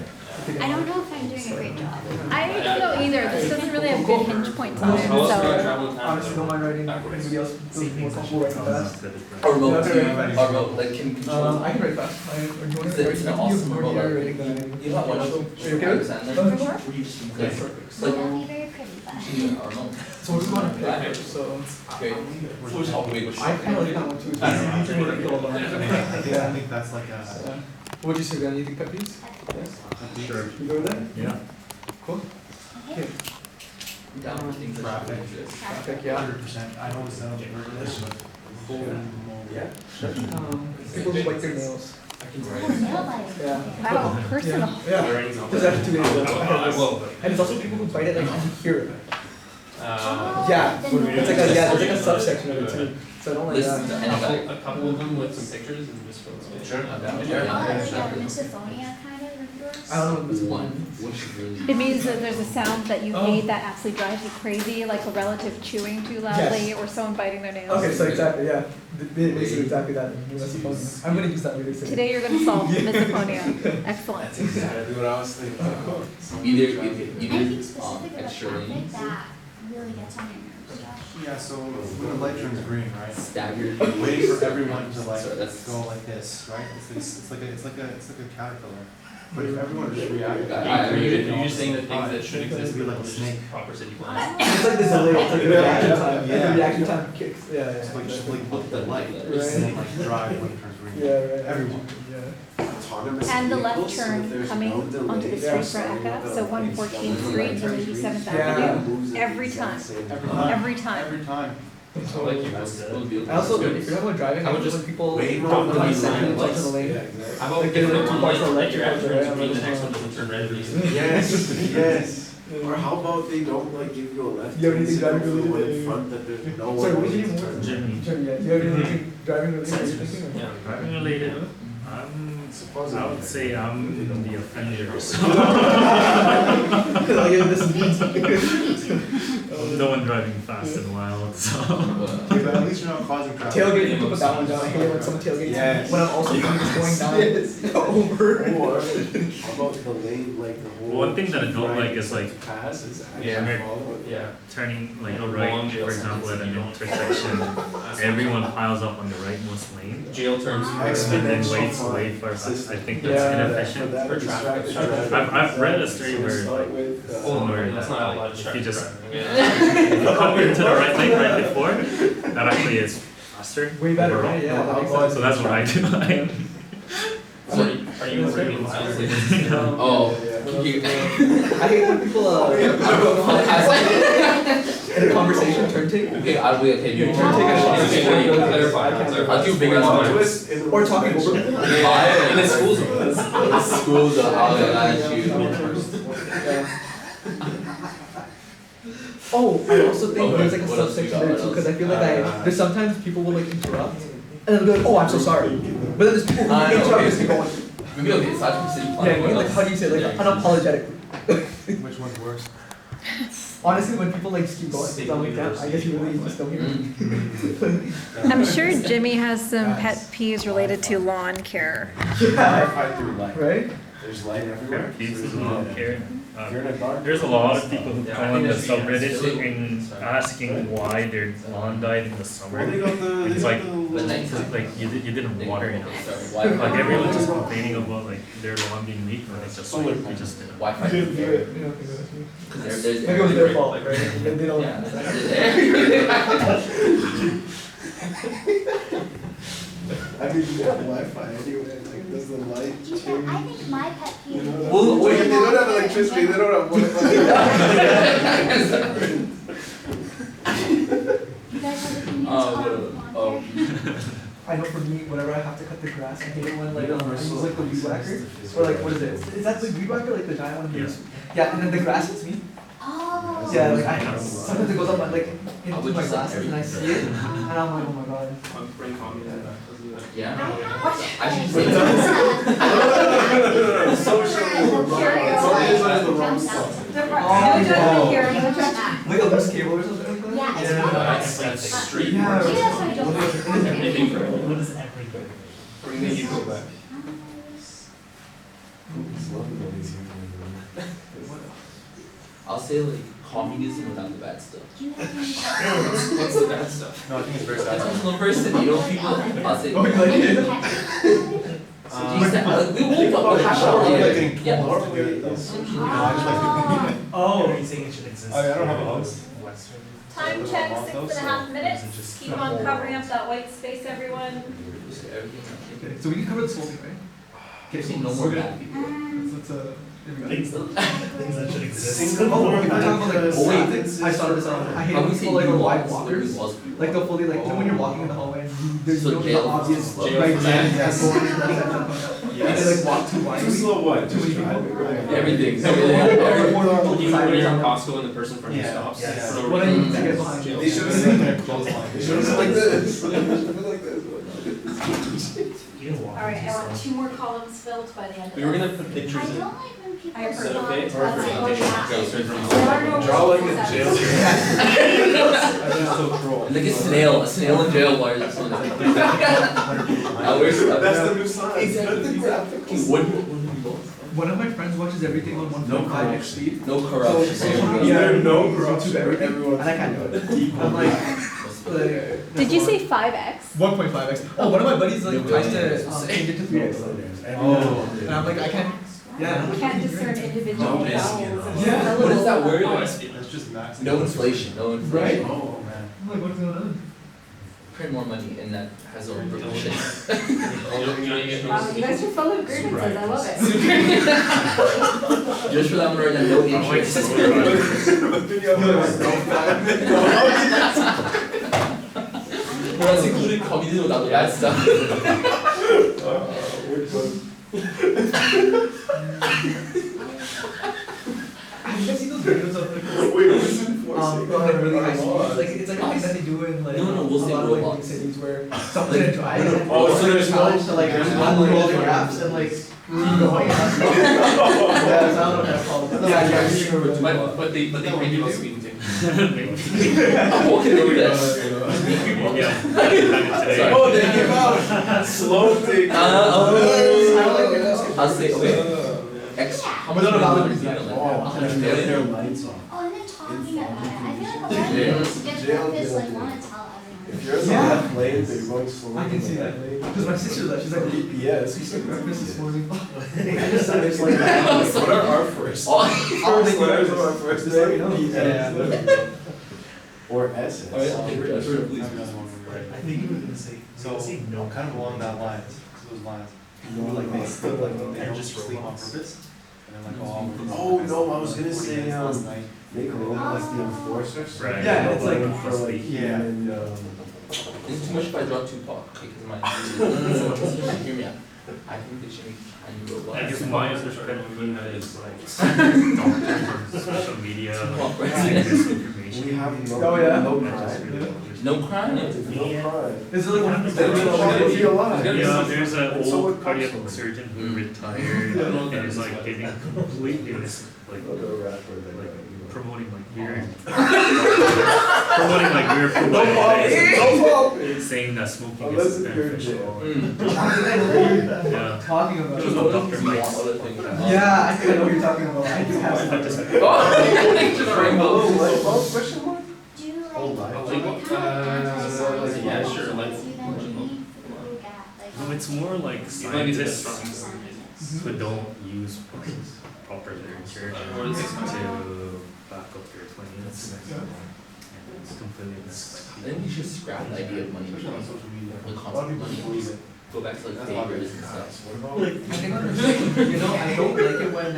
I don't know if I'm doing a great job. I don't know either. This doesn't really have good hinge points on it, How else do I so. travel with Honestly, don't mind writing. Anybody else feels more comfortable writing fast? Or remote, Yeah, okay. or remote, like can control. I can write fast. Or do you want It's to it's an write awesome you remote. already writing the You know what? Are you okay with Alexander? it? Were you just Okay, okay? perfect. It's like Not be very pretty, but. our remote. So we're just going to pick, so. Okay. Oh, wait, which I kind of like that one too. It's easy. I think that's like a. Yeah. What'd you say, Dan? You think pet peeves? Yes. Sure. You go with that? Yeah. Cool. Okay. Down for things that Traffic. exist. Traffic, yeah. 100%. I know it sounds ridiculous, but. Yeah. People who bite their nails. Oh, nail biting. Yeah. Wow, personal. Yeah. There's actually 2 days ago. I had this. And it's also people who bite it like you can hear it. Oh, Yeah. the noise. It's like a there's like a subsection of it too. So I don't like Listen, that. and A couple of them with some pictures and just photos. Sure. Oh, like a misophonia kind of yours? I don't know what this One, one. which is really. It means that there's a sound that you Oh. hate that absolutely drives you crazy, like a relative chewing too loudly or someone biting their nails. Okay, so exactly, yeah. Basically exactly that. Misophonia. I'm gonna use that later today. Today you're going to solve misophonia. Excellent. That's exactly what I was thinking. Either Anything specific about extra traffic lanes, that really gets on your nerves, Josh? Yeah, so when the light turns green, right? staggered. Waiting for everyone to like Sorry, that's- go like this, right? It's like a caterpillar. But if everyone just reacted. Are you just saying that things that should exist It'd be like a are just snake. proper city plans? It's like the delay, it's like the reaction time. Yeah. The reaction time kicks. Yeah, yeah. Just like look at the light, Right. and then like drive when it turns green. Yeah, right. Everyone. Yeah. Autonomous And the left vehicles, so if turn there's coming no delay, onto the Yeah. street for ECA, so 114th Street and 87th Yeah. Avenue, every time. Every time. Every time. I like you guys. I also, if you're talking about driving, I would I just just people wait drop on the the lights line. and into the lane. How about Like, if they're the two two parts lights are like left, your two parts are after right, green, the I'm next just- one doesn't turn red or Yes, yes. Or how about they don't like give you a left? You have anything turn driving signal for the one related? in front that there's no Sorry, one what did you else do? to turn. Jimmy. Sure, yeah. Do you have anything driving related that you're thinking? Or? Yeah. Driving related, I would say I'm the offender, so Like, this is no one driving fast in a while, so. Okay, but at least you're not causing traffic. tailgate, you can put that one down. I hate it when someone tailgates Yes. when I'm also just going down over. Or how about the lane, like the whole. One thing that I don't like is, like, Pass is actually Yeah. followed. Yeah. turning like No right, long for jail example, at an sentences, you don't- intersection, everyone piles up on the rightmost lane Jail terms for and then waits way for us. I think that's inefficient. for traffic. I've read a story where like Oh, that's not outlawed if you just driving. if you come into the right lane right before, that actually is faster. Way better, overall. right? Yeah, that makes sense. So that's what I do. So are you breaking laws? Oh, I hate when people in a conversation turn take. okay, I'll be okay. You Turn take a shot. I'll do bigger ones. Or talking over. Yeah, in the schools, I'll let you. Oh, I also think there's like a What else you subsection got? there What too, else? because I feel like there's sometimes people will like interrupt, and they'll be like, oh, I'm so sorry. But then there's people who I know, interrupt okay. and keep going. Maybe okay, aside from city Yeah, planning. I mean, like how do you say it? Like unapologetically. Which one's worse? Honestly, when people like just keep going, because I'm like, damn, I guess you really just don't hear me. I'm sure Jimmy has some pet peeves related to lawn care. Yeah, right? There's light everywhere. Pieces of lawn care. If you're in a dark. There's a lot of people who Yeah, come I on think the that's subreddit silly. and asking why their lawn died in the summer. Well, they got the. It's they like- got But the. nice. Like you didn't water enough. Why? Like everyone's just complaining about like their lawn being weak, but it's just like we just didn't. Wi-Fi. You know, There's maybe it was their fault, right? They don't. Yeah. I mean, you have Wi-Fi anyway. Like, does the light You know, change? I think my pet You peeve. know, Well, wait, they don't have electricity. They don't have Wi-Fi. You guys have opinions Oh, on oh. lawn care? I know for me, whenever I have to cut the grass, I hate it when like I use like the weed whacker, or like what is it? Is that the weed whacker, like the giant one? Yes. Yeah, and then the grass hits me. Oh. Yeah, like sometimes it goes up like I into would my just like glasses and I see it, and I'm like, oh my god. Yeah. I I should say Like a loose cable or something like that. Yeah, it's Yeah. kind of. That's straight. Yeah. That's what I don't like. Anything for What is everything? bring the ego back. I'll say like communism without the bad stuff. You have been- What's the bad stuff? No, I think it's very That's sad. one person, you know, people. I'll say. Oh, you like it? We woke up with hash out later. Yeah. Oh. Are you saying it should exist? I don't have a house. Western. Time check, 6.5 minutes. Keep on covering up that white space, everyone. Okay, so we can cover this whole thing, right? Okay, so No we're more gonna. bad people. Let's there we go. Things that should exist. Oh, if we're talking about like Wait. I started this on. I hate How when we say people like you are wide walk, walkers. walk. Like they'll fully like, you know when you're walking in the hallway and there's So no jail- obvious jail right for hand that. that's going in left hand. And they like walk too wide. Too slow what? Too many people. Everything. Or more people When you're sideways in on them. Costco and the person in front of you stops. Yeah. for no What I reason. need to get behind you. They should have seen their clothesline. They should have like this. Like this. You can walk. All right, I want 2 more columns filled by the end of We were this. gonna put I pictures in. don't like when people. I heard stop. okay? That's Perfect. all Go that. straight from There are no Draw like rules a that- jail. That's so cruel. Like a snail in jail bar or something. I wish. That's the new sign. Exactly. That's the graphic. One of my friends watches everything on 1.5x speed. No corruption. Yeah, no YouTube corruption. everything, Everyone. and I can't do it. I'm like, Did you say 5x? 1.5x? Oh, one of my buddies like tries to change it to 3x. Oh. And I'm like, I can't. Yeah. You can't discern individual No, vowels. Yeah. What is that word? That's just max. No inflation. No Right? inflation. Oh man. I'm like, what's going on? Print more money and that has no repercussions. Wow, you guys are full of grievances, I love it. Just for that one right now, no interest. But that's included communism without the bad stuff. Have you guys seen those videos of like, like really high speeds? Like it's like a thing that they do in like No, we'll a say lot of like robots. big cities where someone's gonna drive and Oh, so there's no- challenge to like there's run no through all the like- gaps and like keep going. Yeah, so I don't know what that's called. Yeah, I just remember. But they bring you speeding too. I'm walking over that. Yeah. Sorry. Oh, they came out. Slow thing. I'll say, okay. Extra. How much Without a valid is reason. it? Oh, and then talking about it. I feel like a lot of people get this, like, wanna tell everyone. If you're a Yeah. late, but you're going slow. I can see that. Because my sister left, she's like, Yes. we took breakfast this morning. I just said it's like, what are our first? First letters of our first Just let me name? know. Yeah. Or S's. Oh, yeah, okay, That's sure, another please. one we were I think you were gonna say. So, say no. kind of along that lines, those lines. No, Like they it's sleep, like they They're don't just sleep on robots. purpose. And then like, oh. Oh, no, I was gonna say, last night. make a robot like the enforcers. Right. Yeah, it's like- For like, Yeah. human, Is it too much if I draw Tupac? Because my no, hear me out. I think they should make tiny robots. I guess my other pet peeve is like doctors, social media, Tupac, like right? misinformation. we have no, Oh, yeah? no That just crime. really bothers me. No crime? No crime. Is it like one of They the don't be alive. Yeah, there's an It's so old cardiac impossible. surgeon who retired and is like giving completely like promoting like weird promoting like weird saying that smoking Unless is if you're in beneficial. Yeah. talking about? Just Dr. Mike's. other things. Yeah, I think I know what you're talking about. I do have some. Just rainbow. Oh, light bulb question mark? Do you like, Oh, light what bulb. kind of exercise yeah, do sure, you like- do that you need to get, like, No, it's more like You might be the best scientists strong. who don't use proper literature to back up their claims. And it's completely I think we should scrap the idea of money. Especially on social media. The A lot of concept of people money. believe it. Go back to like favors and stuff. What about? I think you know, I don't like it when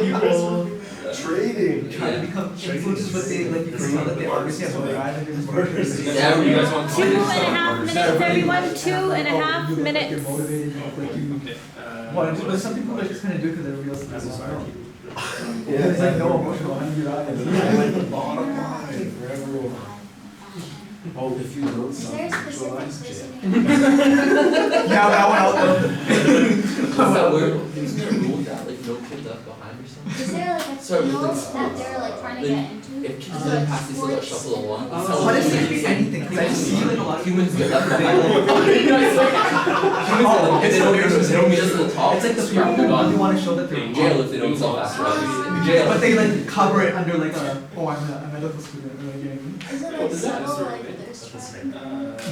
people Trading. try to become influencers, but they like you can tell that they obviously have no drive and they're just workers. Yeah, You guys want 2.5 minutes, everyone, 2.5 minutes. You're motivated, like you want to do, but some people are just kind of do it because everybody else does it. There's like no emotion behind your eyes. Like the bottom line for everyone. Oh, if you don't is there a self-actualize, specific jail. person? Yeah, that one out though. Is that where, isn't there a rule that like no kids left behind or something? Is there like a Sorry, field like, that they're like trying to get into? If kids So, didn't like, pass, they still got sports? shuffled along. Honestly, it could be anything, because I just see like a lot of Humans get left they behind. like, If they don't meet us at the top, it's like the scrap, people they're who gone. want to show that they're Jail if they don't self-actualize. Jail. but they like cover it under like a, oh, I'm a medical student, or like, Is it like What is that? so Is there like a- they're striving?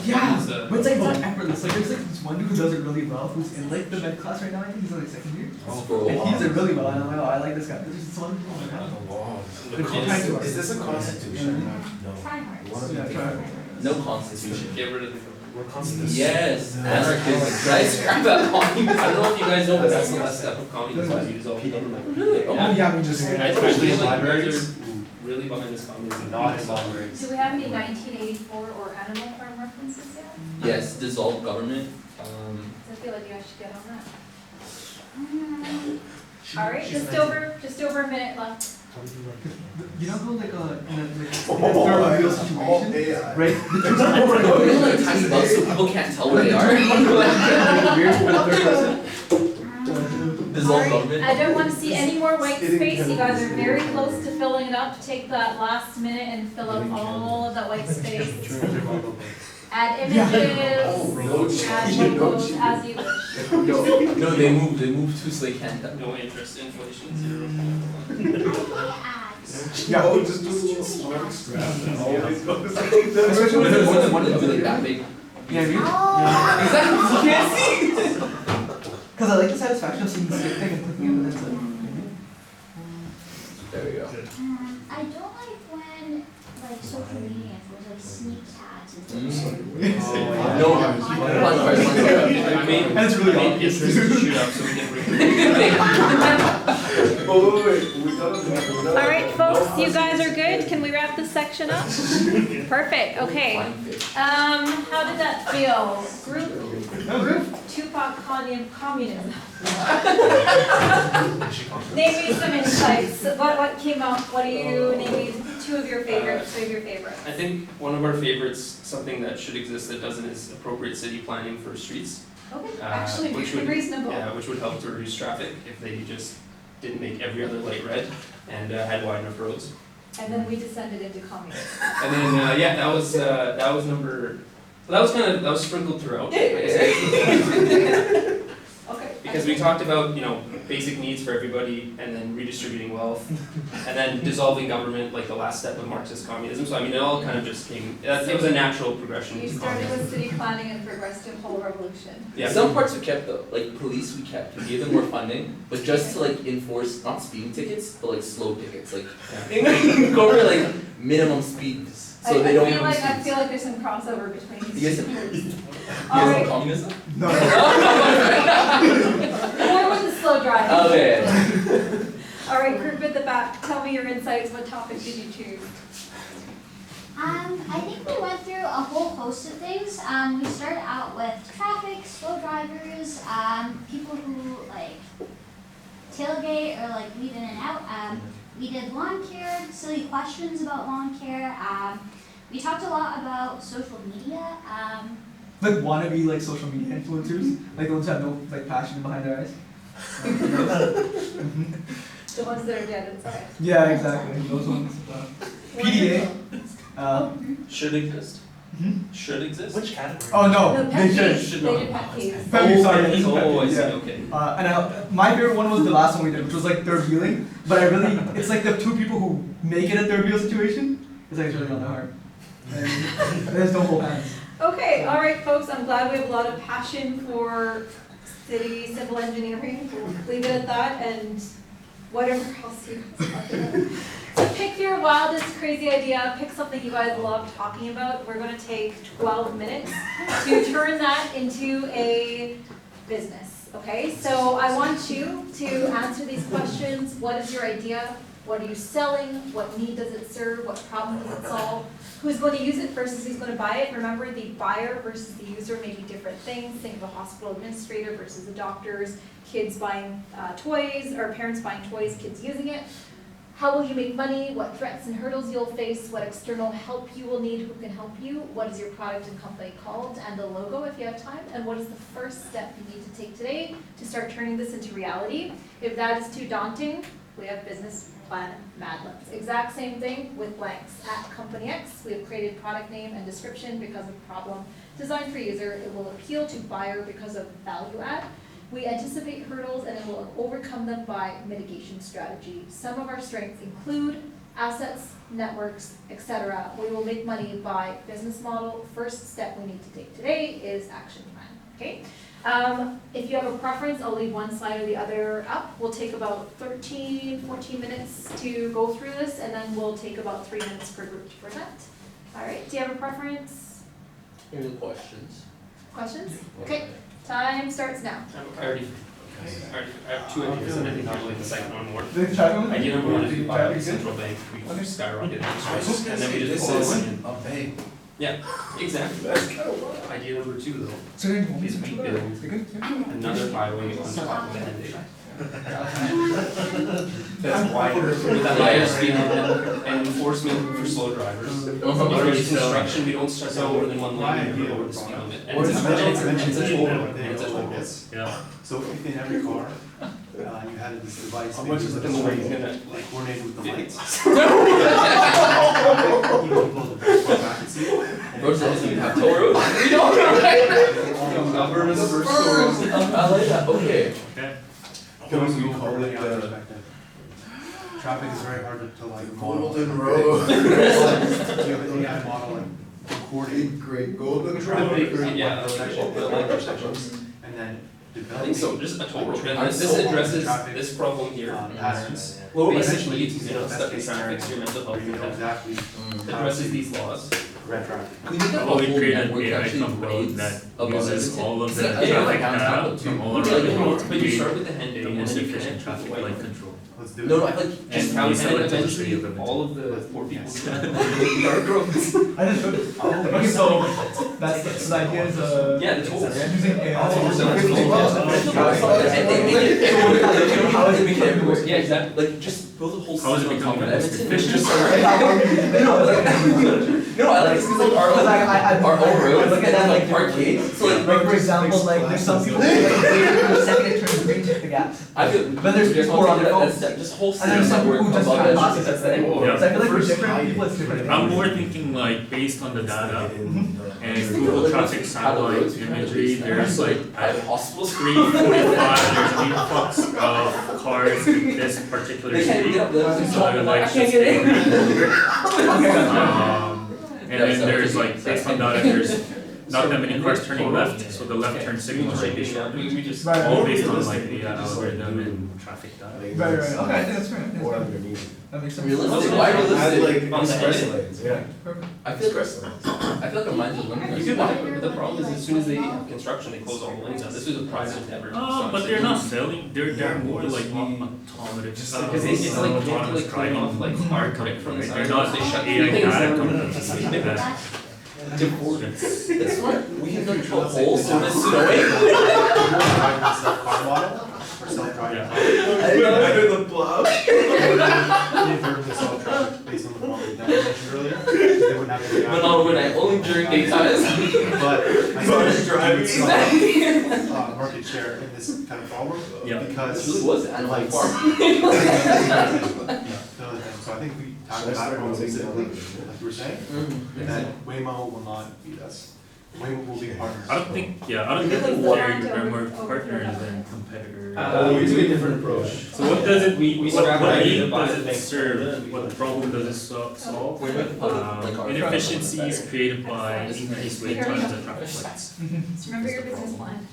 yeah, It's a- but it's like not effortless. Like there's like this one dude who does it really well, who's in like the med class right now. I think he's in like second year, Scroll. and he does it really well. And I'm like, oh, I like this guy. There's just one. Oh my god. The Constitution. Is this a constitution? No. Try hard. Yeah, try it. No constitution. Get rid of the government. Yes, anarchism. Should I scrap that communism? I don't know if you guys know, but that's the last step of communism, is you dissolve the government. Really? Oh yeah, I mean just. I actually like nerds are really behind this communism. Not in libraries. Do we have any 1984 or Animal Farm references yet? Yes, dissolve government. I feel like you guys should get on that. Mm, All right, just over a minute left. You know how like in a Oh, third real all situation, AI. right? Are they like tiny bugs so people can't tell where they are? Weird for the third person. Dissolve All right, government. I don't want to see any more white Sitting space. You guys are chemicals. very close to filling it up. Take that last minute and fill up all of that white space. Add images, Oh, no add cheating, no logos cheating. as you wish. No, they move too so they can't. No interest, inflation, zero. ads. Yeah. Oh, just do a little smart strap and always goes like What this. if it's like that big? Yeah, you. Oh. Exactly, you can't see. Because I like the satisfaction of seeing the same thing and clicking it, and then it's like. There we go. I don't like when like social media influencers like sneak ads and Mm. things. No, I mean, That's really I mean, obvious. interest to shoot up so we can bring. Oh, wait, we're done. All right, folks, you guys are good? Can we wrap this section up? Perfect, okay. How did that feel? Group Tupac communism. Name me some insights. What came out? What do you name me two of your favorites? Three of your favorites? I think one of our favorites, something that should exist that doesn't, is appropriate city planning for streets. Okay, actually, which very would- reasonable. Yeah, which would help to reduce traffic if they just didn't make every other light red and had wide enough roads. And then we descended into communism. And then yeah, that was number. Well, that was sprinkled throughout. Okay. Because Because we talked about, basic needs for everybody and then redistributing wealth and then dissolving government, like the last step of Marxist communism. So I mean, it all kind of just came, it was a natural progression. You to started communism. with city planning and progressed to whole revolution. Yeah. Some parts we kept though, like police we kept, we gave them more funding, but just to like enforce, not speeding tickets, but like slow tickets, like go over like minimum speeds, so they don't even I speed. feel like there's some crossover between You these guys two. have Alright, communism? No. more with the slow drive. Okay. Alright, group at the back, tell me your insights, what topic did you choose? I think we went through a whole host of things. We started out with traffic, slow drivers, people who like tailgate or like weave in and out. We did lawn care, silly questions about lawn care. We talked a lot about social media. Like wannabe like social media influencers, like the ones that have no like passion behind their eyes. The ones that are dead inside. Yeah, exactly. Those ones. PDA. Should exist. Mhm. Should exist. Which category? Oh no, No, they pet should. peeves, Should they not. did pet peeves. Pet peeves, sorry, Oh, it's pet I peeves, see, yeah. okay. My favorite one was the last one we did, which was like third wheeling. But I really, it's like the two people who make it a third wheel situation. It's like it's really on the heart. And there's no whole hands. Okay, alright folks, I'm glad we have a lot of passion for city civil engineering. We'll leave it at that and whatever else you guys talk about. So pick your wildest crazy idea, pick something you guys love talking about. We're gonna take 12 minutes to turn that into a business, okay? So I want you to answer these questions. What is your idea? What are you selling? What need does it serve? What problem does it solve? Who's going to use it versus who's going to buy it? Remember, the buyer versus the user may be different things. Think of a hospital administrator versus the doctors, kids buying toys, or parents buying toys, kids using it. How will you make money? What threats and hurdles you'll face? What external help you will need? Who can help you? What is your product and company called? And the logo if you have time. And what is the first step you need to take today to start turning this into reality? If that is too daunting, we have business plan Mad Libs. Exact same thing with blanks. At Company X, we have created product name and description because of problem. Designed for user, it will appeal to buyer because of value add. We anticipate hurdles and it will overcome them by mitigation strategy. Some of our strengths include assets, networks, etc. We will make money by business model. First step we need to take today is action plan, okay? If you have a preference, I'll leave one slide or the other up. We'll take about 13, 14 minutes to go through this, and then we'll take about 3 minutes per group to present. All right, do you have a preference? Any questions? Questions? Okay, time starts now. I have two ideas, and I think I'll like the second one more. The traffic one? Idea number one is we buy out the Traffic good? central bank, we Okay. skyrocket interest I was just rates, gonna and then say, we just this follow is in. a bank. Yeah, exactly. Idea number two though, So then is we build you good? another highway on top of the Henday. That's wider. With a higher speed limit and enforcement for slow drivers. Because construction, we don't start out more than one My lane, we idea lower the was speed limit. Or And it's a mentioned toll road, that they and it's a toll road. focus. Yeah. So if in every car, you had this device. How much is it in the way it's gonna, Like coordinated with the lights. Roads doesn't even have toll roads. We don't, right? Alberta's first tourist. I like that, okay. Can we call call it it perspective? Traffic is very hard to like model. Golden Road. You have an AI model like recording Great golden Yeah, the line intersections. and then I developing. think so, just a toll road, and I'm this so addresses traffic, this problem here. patterns. Well, Basically, eventually, you know, stuck in best case traffic, scenario, so your mental health where you know impact. exactly Addresses these laws. red traffic. We need to Well, we whole created an network AI actually company grades that above uses everything. all of the Yeah, traffic like downtown data too. from all Would you around like the to world But to you be start with the Henday, the and most then you efficient connect traffic with the light white. control. Let's do it. No, no, I like And just And we sell it to the city eventually, of Edmonton. all of the poor people. Yes. dark roads. I just okay, so that's so the idea is Yeah, the tolls. using AI. How is it making it worse? Yeah, exactly. Like, just build a whole How is it system on top becoming of the most Edmonton. efficient? Just No, I like this because like our Because our own roads, look at and that like like arcades. So like for example, like there's some people who like wait for a second it turns green to hit the gas. I feel But there's people who are on their phones. Just whole And there's some people who just above can't that process shit. it, right? Yeah. So I feel like for different people it's different. I'm more thinking like based on the data and Google traffic satellite imagery, there's like I have hospitals. 345, there's an influx of cars in this particular They can't city. get up there. So I would like I to can't get stay in. and then there's like, based on that, there's not that many cars turning left, so the left turn signal should be short. Right, All right. based on like the algorithm and traffic data. Right, right. Okay, I think that's fair. I think that's Or fair. underneath. That makes sense. Realistic? Why Add realistic? like express lanes, yeah. Perfect. I feel like our minds are limited. You could, but the problem is as soon as they have construction, they close all the lanes down. This was a private endeavor. But they're not selling, they're more like automated. Because it's like, they have to like clean off like hard quick from the Like, side. they're not They shut AI things data down. companies like that. It's smart. We can control holes so it's Car model or self-driving Yeah. car. The plow. They've heard of the self-driving based on the model that I mentioned earlier. They wouldn't have to But not overnight, only during daytimes. But I Started driving. think market share in this kind of problem Yeah. This because really was an animal lights. farm. So I think we talked about it when we said, like you were saying, that Waymo will not beat us. Waymo will be partners. I don't think they're more partners than competitors. We took a different approach. So what does it, We what scrapped the idea need to buy does the it next serve? What problem does it solve? Inefficiencies created by increased wait times and traffic lights. Just remember your business plan.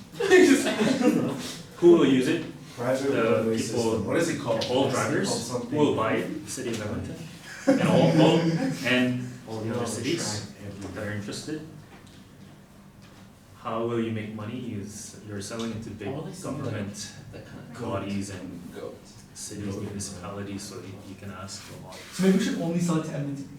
Who will use it? Private The roadway people- system. What is it called? All Is it drivers called something? who will buy it, the city of Edmonton, and all the other cities that are interested. How will you make money? You're selling it to big government bodies and cities, municipalities, so you can ask a lot. So maybe we should only sell it to Edmonton.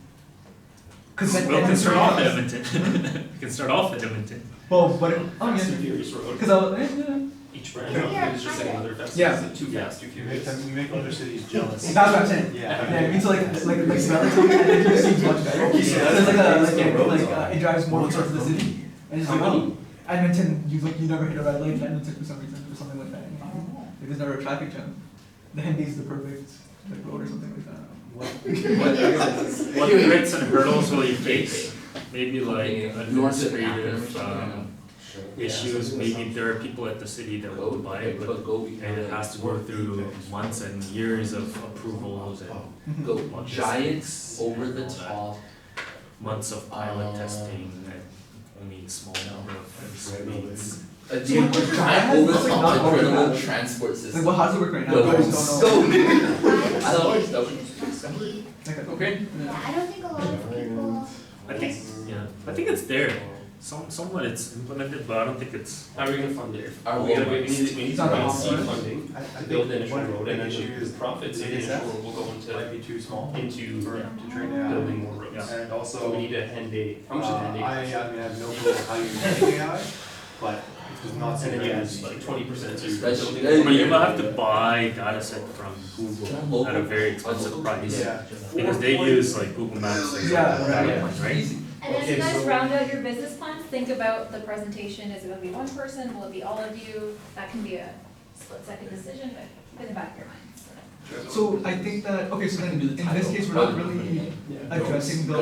Because then Well, we can start off at Edmonton. Edmonton. We can start off at Edmonton. Well, but it, Fast and Furious Road. because I was, yeah. Each brand is just like another fast. Yeah. It's too fast, too We make furious. we make other cities jealous. That's what I'm saying. Yeah. Yeah, I mean, so like relatively, Edmonton seems much better. Okay, so There's like that's it drives more towards the city, and it's like, oh, Edmonton, you never hit a red light in Edmonton for some reason, or something like that. Like there's never a traffic jam. The Henday is the perfect like road or something like that. What threats and hurdles will you face? Maybe like administrative issues, maybe there are people at the city that will buy it, but and it has to go through months and years of approvals and Go giants over the top. months of pilot testing and only a small number of speeds. A giant over the top adrenaline transport Like, system. well, how does it work right now? Go. I just don't know. I don't know. Okay. Yeah, I don't think a lot of people. I think it's there. Somewhat it's implemented, but I don't think it's. How are we gonna fund it? Are We gotta, we need It's to not find that seed hard. funding, I to build the think initial one road, and then issue the is profits of the data initial set road will go might into, be too small into for to train AI. building more roads. Yeah. And So also, we need a Henday, how much is Henday? I mean, I have no clue how you use AI, but it does not And seem then that you add easy. like 20% to Special- building. But you might have to buy data set from Google at a very expensive price. Yeah. Because they use like Google Maps as a Yeah, data right. point, right? And as you guys round out your business plans, think about the presentation. Is it gonna be one person? Will it be all of you? That can be a split-second decision, but keep it in the back of your minds. So I think that, okay, so then in this case, we're not really addressing the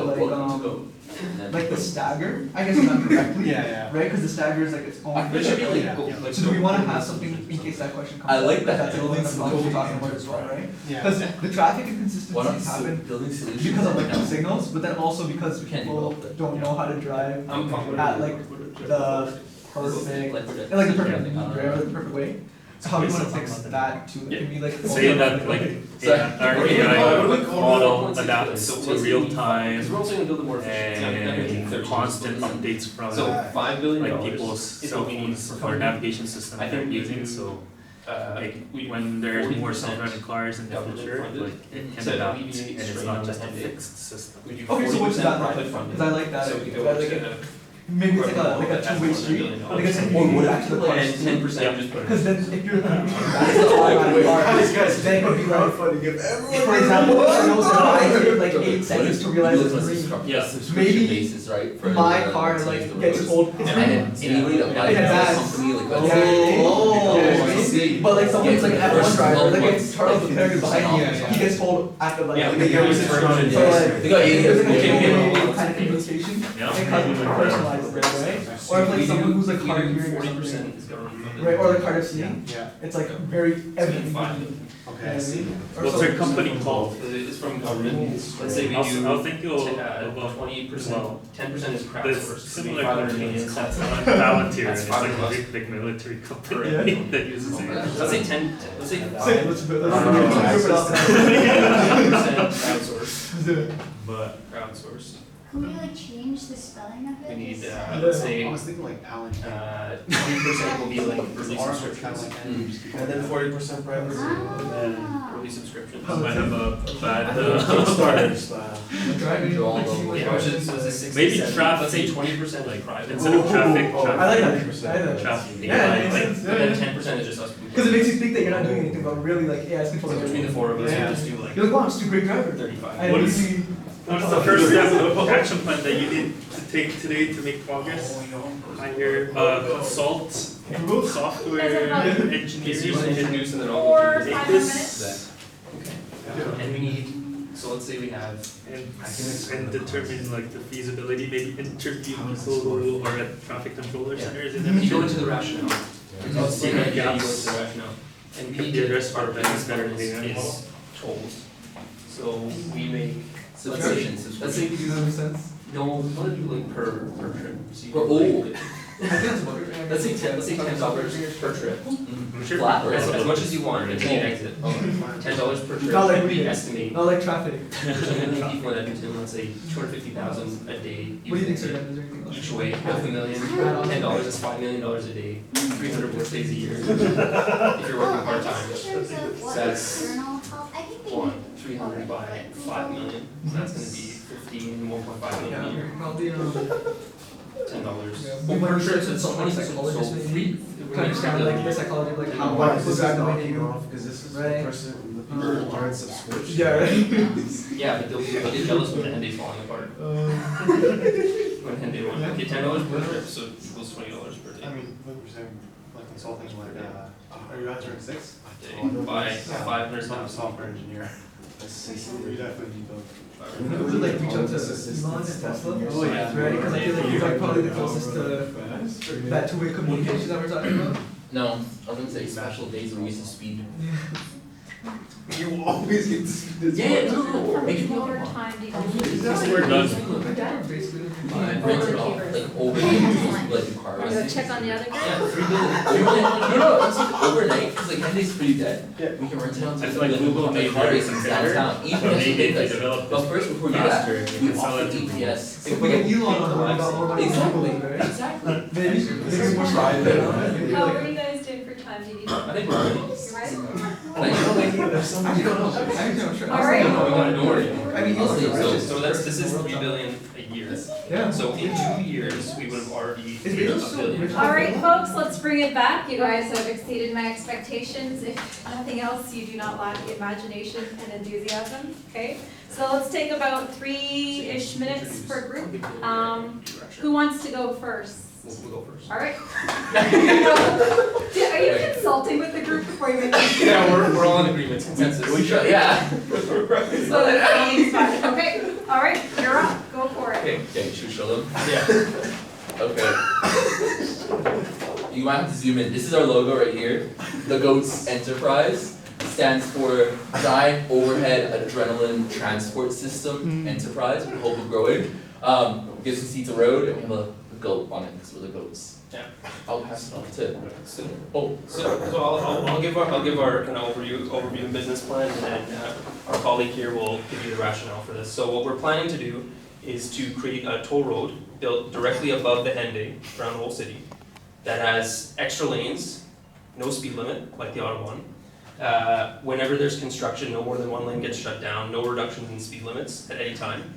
like the stagger, I guess not correctly. Yeah, Right, because the stagger is like its own. It should be like, Yeah. So do we wanna have something in case that question comes I up? like that. That's the only thing we're talking about as well, right? yeah. Because the traffic One inconsistencies of happen building solutions. because of like the signals, but then also because We can't people develop that. don't know how to drive I'm confident. at like the perfect, like the perfect, the perfect way. So how do you wanna fix that too? It can be like. Say that like our AI model adapts to real time Because we're also gonna build it more efficient. and constant updates from So $5 billion like people's is cell what we need phones for or navigation system I they're think we using, do, so like we- when there's more 40% self-driving cars in the government future, funded like it can to adapt alleviate and it's strain not on just a the Henday. fixed system. We do Okay, so what's 40% that private like? funding. Cause I like that, So we I go like it. to maybe it's like a two-way street, but I guess if you Or go would back to the car and street, 10% just put it. because then if you're back to the automatic car, then it would be like, for example, it knows that I take like 8 seconds to realize it's green. Yeah. Maybe basis, right? For My the- car to like use the gets roads. old. And then anybody that buys In advance. a company like I see. But like someone's like an F1 First driver, 12 like months, it's Charles like, Leclerc behind you, yeah. he gets told after like Yeah, a we year. get So research. like, They got there's like a Yeah. video kind of communication, Yeah. like how you personalize it, right? Or if like someone who's like hard of hearing or 40% something, is government funded. right? Or like hard of seeing, Yeah. it's like very evident. Okay, I see. What's your company called? It's from government. Let's say we do I'll think you'll 20%, 10% is There's crowdsourced. similar 500 companies million. called Palantir, and That's it's like a $500. big military company Yeah. that uses it. Let's say 10, let's say Say, let's group it out. 5% crowdsourced. Let's do it. But Crowdsourced. Can we like change the spelling of it? We need, Just- let's say, I was thinking like Palantir. 20% will be like early Ours are kind of subscriptions. like N, just keep And then 40% privacy. Ah. Early subscriptions. might have a bad Kickstarter style. Driving. Draw like, them. like, Yeah, which is, was it 60, Maybe 70? traffic. Let's say 20% like private. Instead of traffic, I like that. traffic. I like that. Traffic. Yeah, it makes Like, sense. but then 10% is just us. Because it makes you think that you're not doing anything, but really like AI is So controlling between the everything. four of us, Yeah. we just do like You're like, wow, I'm just a great driver. 35. And What is- usually- What's the first step of the action plan that you need to take today to make progress? Hire consult software Is engineers you and introduce and then I'll Or go through five this. minutes. Okay. And we need, so let's say we have, and determine like the feasibility, maybe interview people who are at traffic controller centers and then you go into the rationale. Yeah. Let's say that you go Gaps. into the rationale. And we Could need be to addressed our by business better model than anything is tolls. So we make, Subscription, let's say we Does do, that make sense? no, we wanna do like per trip. So you Per- do, oh. like, I think that's about it. let's say $10 per trip. Sure. Flat or As much as you want until you exit. $10 per trip, Not like and we we- estimate. Not like traffic. Before that, until let's say 250,000 a day. What do you think, sir? Is there anything else? Each way, $500,000, $10 is $5 million a day, 300 work days a year. If you're working part-time, In terms of what that's external help, I think we one, need 300 by 5 million, so that's gonna be 1.5 million a year, Probably, $10. Yeah. Well, We per might trip, research it's some so psychologists so maybe. we to understand like the psychology of like how Why people is this drive the way they knocking do. off? Because this is the Right. person, the people who aren't subscription. Yeah, right. Yeah, but they'll get jealous when the Hyundai's falling apart. When Hyundai won, okay, $10 per trip, so it equals $20 per I day. mean, what you're saying, like consulting, like, are you answering 6? By Yeah. 500,000. Software engineer. We definitely need those. We would like reach out to Elon and Tesla. Oh, yeah. Right, because I feel like he's like probably the closest to that two-way communication that we're talking about. No, I was gonna say special days where we use the speed. You always get this. Yeah, no, make it What more. time do you guys? We're done. We're done. Basically. Rent it off, like overnight, like the car. You go check on the other guy? Yeah, $3 billion. Overnight, no, it's like overnight, cause like Hyundai's pretty dead. Yeah. We can rent it out to I feel like like Google like made car their races competitor, downtown, even but if maybe they they like, developed but it first before we do that, faster, we and sell offer it to people. EPS. If we get Elon on board, we got more money. Exactly, Right? exactly. Maybe, maybe more private. How are you guys doing for time, do you need? I think we're ready. You're ready? Like, you know, like, I don't know. I'm not sure. All right. No, we gotta do it. I mean, I'll Elon's say the so. richest. So this is 3 billion a year. Yeah. So in 2 years, we would have already Is paid Bezos $1 so billion. rich? All right, folks, let's bring it back. You guys have exceeded my expectations. If nothing else, you do not lack imagination and enthusiasm, okay? So let's take about 3-ish minutes per group. Who wants to go first? We'll go first. All right. Yeah, are you consulting with the group before you make a Yeah, we're all in agreement, consensus. We try, yeah. So that's fine. Okay, all right, you're up. Go for it. Okay, should we show them? Yeah. Okay. You might have to zoom in. This is our logo right here. The GOATS Enterprise stands for Giant Overhead Adrenaline Transport System Enterprise. We hope we're growing. Gives us seats a road and we have a goat on it because we're the goats. Yeah. I'll pass it off to. So I'll give our kind of overview of the business plan, and then our colleague here will give you the rationale for this. So what we're planning to do is to create a toll road built directly above the Hyundai around the whole city that has extra lanes, no speed limit like the Autobahn. Whenever there's construction, no more than one lane gets shut down, no reduction in speed limits at any time.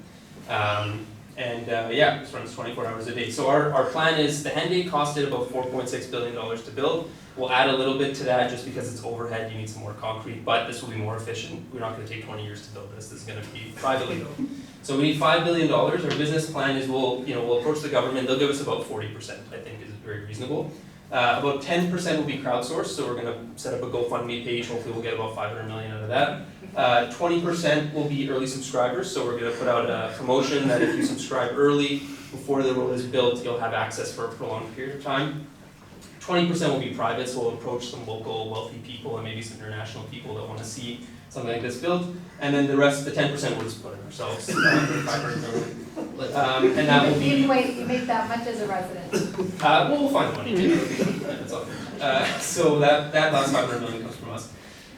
And yeah, this runs 24 hours a day. So our plan is, the hen gate costed about $4.6 billion to build. We'll add a little bit to that just because it's overhead, you need some more concrete, but this will be more efficient. We're not gonna take 20 years to build this. This is gonna be privately built. So we need $5 billion. Our business plan is we'll approach the government. They'll give us about 40%, I think is very reasonable. About 10% will be crowdsourced, so we're gonna set up a GoFundMe page. Hopefully we'll get about 500 million out of that. 20% will be early subscribers, so we're gonna put out a promotion that if you subscribe early, before the road is built, you'll have access for a prolonged period of time. 20% will be private, so we'll approach some local wealthy people and maybe some international people that want to see something like this built. And then the rest, the 10%, we'll just put in ourselves. 500 million. And that will be. You make that much as a resident. We'll find money. That's all. So that last 500 million comes from us.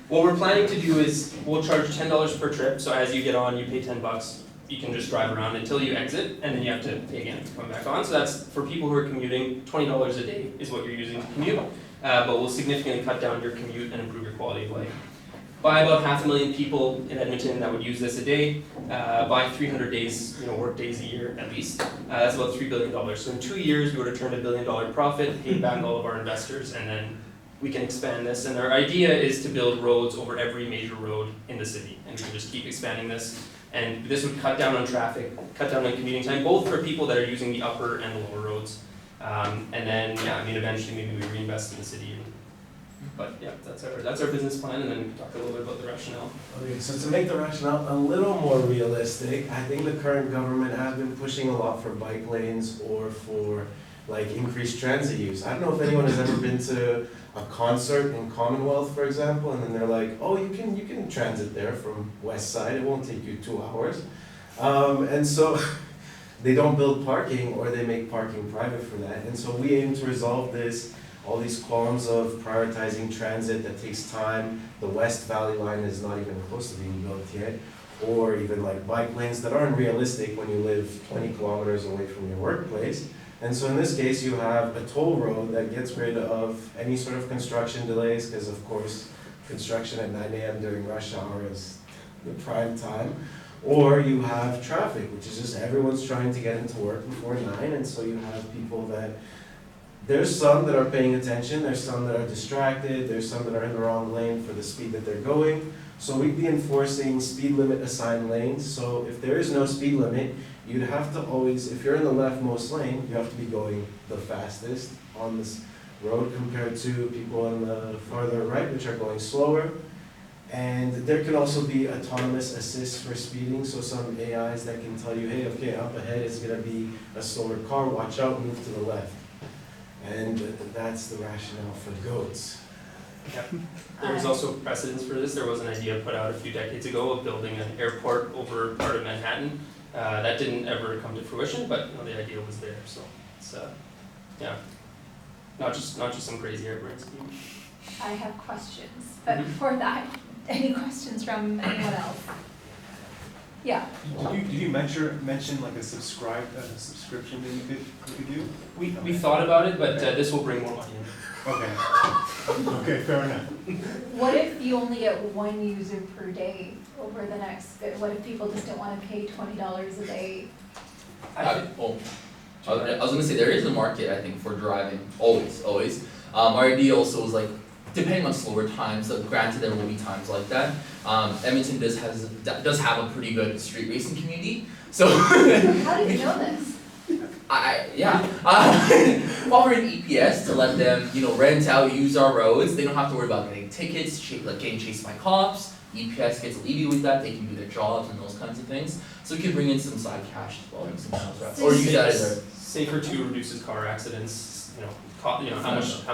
What we're planning to do is we'll charge $10 per trip. So as you get on, you pay $10. You can just drive around until you exit, and then you have to pay again to come back on. So that's for people who are commuting. $20 a day is what you're using to commute, but we'll significantly cut down your commute and improve your quality of life. By about 500,000 people in Edmonton that would use this a day, by 300 days, work days a year at least. That's about $3 billion. So in 2 years, we would have turned $1 billion profit, paid back all of our investors, and then we can expand this. And our idea is to build roads over every major road in the city, and we can just keep expanding this. And this would cut down on traffic, cut down on commuting time, both for people that are using the upper and the lower roads. And then, eventually maybe we reinvest in the city. But yeah, that's our business plan, and then we can talk a little bit about the rationale. Okay, so to make the rationale a little more realistic, I think the current government has been pushing a lot for bike lanes or for increased transit use. I don't know if anyone has ever been to a concert in Commonwealth, for example, and then they're like, oh, you can transit there from West Side, it won't take you 2 hours. And so they don't build parking, or they make parking private for that. And so we aim to resolve this, all these qualms of prioritizing transit that takes time. The West Valley line is not even close to being built yet. Or even bike lanes that aren't realistic when you live 20 kilometers away from your workplace. And so in this case, you have a toll road that gets rid of any sort of construction delays, because of course, construction at 9 a.m. during rush hour is the prime time. Or you have traffic, which is just everyone's trying to get into work before 9, and so you have people that, there's some that are paying attention, there's some that are distracted, there's some that are in the wrong lane for the speed that they're going. So we'd be enforcing speed limit assigned lanes, so if there is no speed limit, you'd have to always, if you're in the leftmost lane, you have to be going the fastest on this road compared to people on the farther right, which are going slower. And there can also be autonomous assist for speeding, so some AIs that can tell you, hey, okay, up ahead is going to be a slower car, watch out, move to the left. And that's the rationale for goats. Yep. There's also precedence for this. There was an idea put out a few decades ago of building an airport over part of Manhattan. That didn't ever come to fruition, but the idea was there. So it's not just some crazy airport scheme. I have questions, but before that, any questions from anyone else? Yeah. Did you mention like a subscription that you could do? We thought about it, but this will bring more money in. Okay. Okay, fair enough. What if you only get one user per day over the next, what if people just don't want to pay $20 a day? I was gonna say, there is a market, I think, for driving, always. Our idea also was depending on slower times, so granted there will be times like that. Edmonton does have a pretty good street racing community, so. How did you know this? Offering EPS to let them, rent out, use our roads. They don't have to worry about getting tickets, getting chased by cops. EPS gets alleviated with that. They can do their jobs and those kinds of things. So we can bring in some side cash as well, and some house wraps, or use that as a safer too, reduces car accidents. How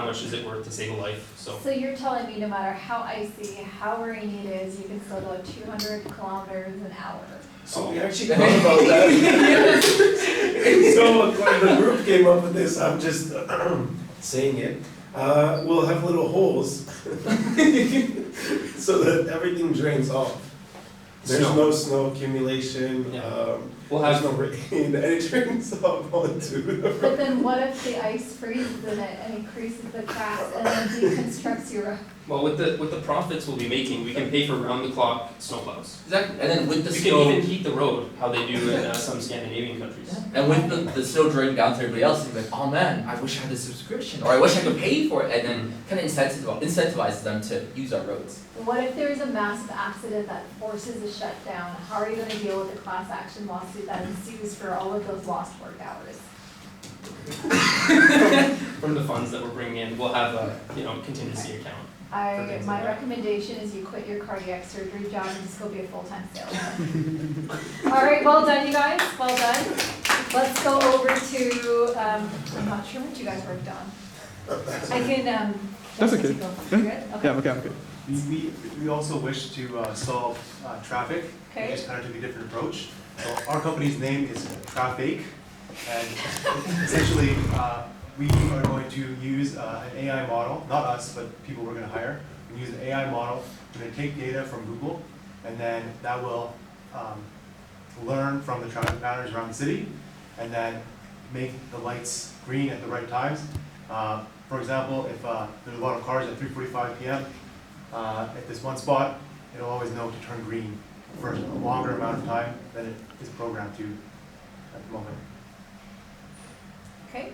much is it worth to save a life? So you're telling me no matter how icy, how rainy it is, you can still go 200 kilometers an hour. So we actually thought about that. So when the group came up with this, I'm just saying it. We'll have little holes so that everything drains off. There's Snow. no snow accumulation, Yeah. We'll have there's no rain, and it turns out onto the But then what if the ice freezes in it and increases the cracks and then deconstructs your road? Well, with the profits we'll be making, we can pay for round-the-clock snowplows. Exactly, and then with the We snow, can even heat the road, how they do in some Scandinavian countries. and with the snow draining down to everybody else, you're like, oh man, I wish I had a subscription, or I wish I could pay for it, and then kind of incentivizes them to use our roads. What if there's a massive accident that forces a shutdown? How are you gonna deal with the class action lawsuit that ensues for all of those lost work hours? From the funds that we're bringing in, we'll have a, contingency account. My recommendation is you quit your cardiac surgery job and just go be a full-time salesman. All right, well done, you guys, well done. Let's go over to, I'm not sure what you guys worked on. I can, That's okay. You're good? Okay. I'm okay. We also wish to solve traffic. We Okay. just kind of took a different approach. So our company's name is Traffic, and essentially we are going to use an AI model, not us, but people we're going to hire. We use an AI model. We're going to take data from Google, and then that will learn from the traffic patterns around the city, and then make the lights green at the right times. For example, if there's a lot of cars at 3:45 p.m. At this one spot, it'll always know to turn green for a longer amount of time than it is programmed to at the moment. Okay,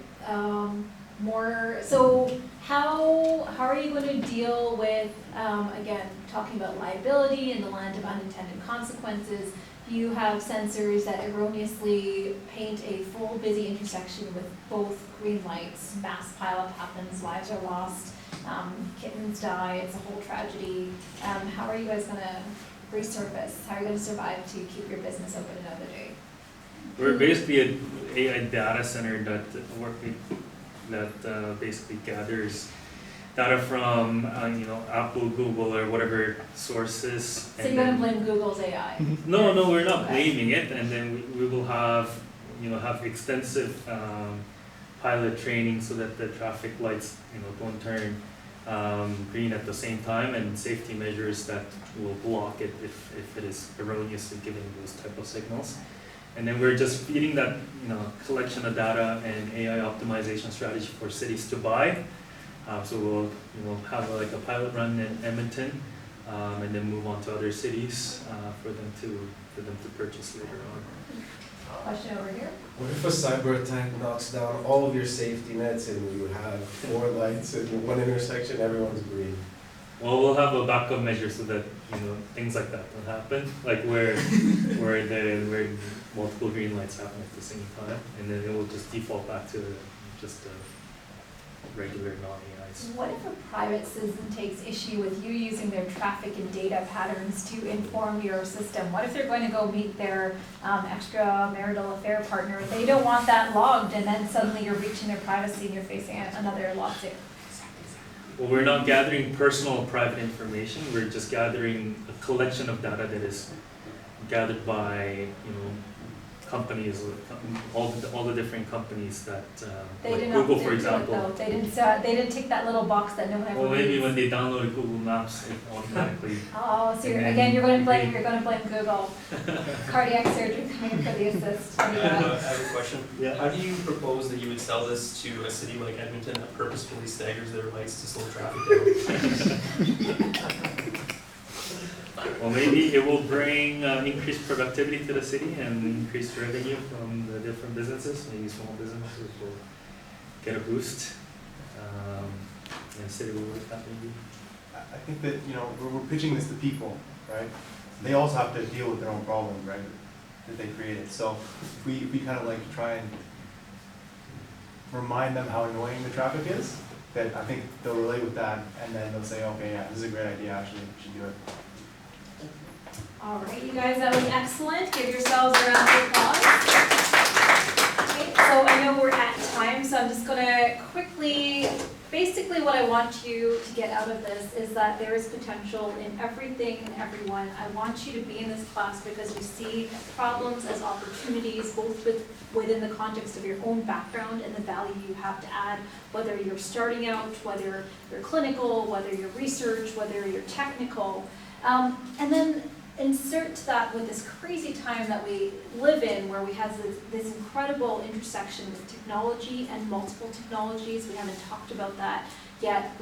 so how are you going to deal with, again, talking about liability in the land of unintended consequences? You have sensors that erroneously paint a full busy intersection with both green lights, mass pileup happens, lives are lost, kittens die, it's a whole tragedy. How are you guys gonna resurface? How are you gonna survive to keep your business open another day? We're basically an AI data center that basically gathers data from Apple, Google, or whatever sources. So and you're gonna then- blame Google's AI? No, we're not Okay. blaming it, and then we will have extensive pilot training so that the traffic lights don't turn green at the same time, and safety measures that will block it if it is erroneously giving those type of signals. And then we're just feeding that collection of data and AI optimization strategy for cities to buy. So we'll have a pilot run in Edmonton, and then move on to other cities for them to purchase later on. Question over here. What if a cyber attack knocks down all of your safety nets and you have 4 lights in one intersection, everyone's green? Well, we'll have a backup measure so that things like that don't happen, like where multiple green lights happen at the same time, and then it will just default back to just a regular non-AIs. What if a private citizen takes issue with you using their traffic and data patterns to inform your system? What if they're going to go meet their extramarital affair partner? They don't want that logged, and then suddenly you're breaching their privacy and you're facing another lawsuit. Well, we're not gathering personal private information. We're just gathering a collection of data that is gathered by companies, all the different companies that They like didn't Google, opt for into it, example. though. They didn't tick that little box that no one ever Well, maybe reads. when they download Google Maps, it automatically. Oh, so And then again, you're going to blame they- Google. Cardiac surgery coming in for the assist. I have a question. Yeah. How do you propose that you would sell this to a city like Edmonton that purposefully staggers their lights to slow traffic down? Well, maybe it will bring increased productivity to the city and increased revenue from the different businesses. Maybe small businesses will get a boost. And the city will work that maybe. I think that, we're pitching this to people, right? They also have to deal with their own problems, right, that they created. So if we kind of try and remind them how annoying the traffic is, that I think they'll relate with that, and then they'll say, okay, yeah, this is a great idea, actually, we should do it. All right, you guys, that was excellent. Give yourselves a round of applause. Okay, so I know we're at time, so I'm just gonna quickly, basically what I want you to get out of this is that there is potential in everything and everyone. I want you to be in this class because you see problems as opportunities, both within the context of your own background and the value you have to add, whether you're starting out, whether you're clinical, whether you're research, whether you're technical. And then insert that with this crazy time that we live in, where we have this incredible intersection with technology and multiple technologies. We haven't talked about that yet.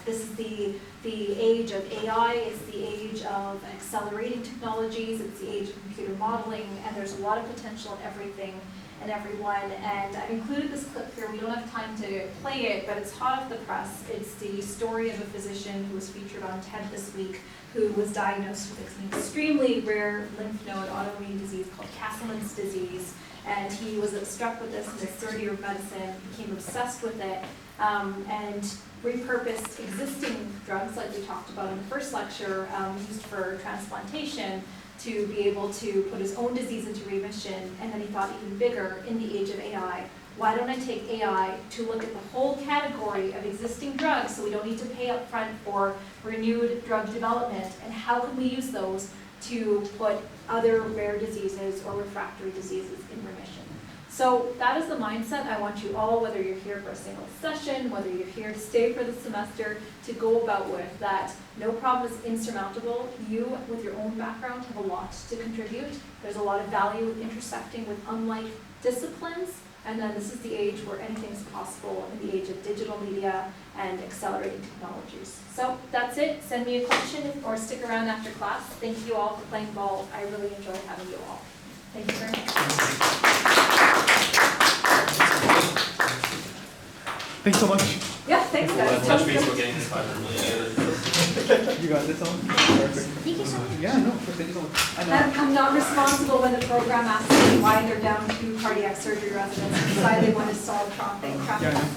This is the age of AI, it's the age of accelerating technologies, it's the age of computer modeling, and there's a lot of potential in everything and everyone. And I've included this clip here. We don't have time to play it, but it's hot off the press. It's the story of a physician who was featured on TED this week, who was diagnosed with an extremely rare lymph node autoimmune disease called Castleman's disease. And he was struck with this in his third year of medicine, became obsessed with it, and repurposed existing drugs, like we talked about in the first lecture, used for transplantation, to be able to put his own disease into remission. And then he thought even bigger, in the age of AI, why don't I take AI to look at the whole category of existing drugs, so we don't need to pay up front for renewed drug development, and how can we use those to put other rare diseases or refractory diseases in remission. So that is the mindset I want you all, whether you're here for a single session, whether you're here to stay for the semester, to go about with, that no problem is insurmountable. You, with your own background, have a lot to contribute. There's a lot of value intersecting with unlike disciplines, and then this is the age where anything is possible, in the age of digital media and accelerating technologies. So that's it. Send me a question or stick around after class. Thank you all for playing ball. I really enjoy having you all. Thank you very much. Thanks so much. Yeah, thanks guys. Touch base about getting this 500 million. You got this on? Perfect. Thank you so much. Yeah, no, thank you so much. And, I'm not responsible when the program asks me why they're down 2 cardiac surgery residents, and decide they want to solve traffic. yeah,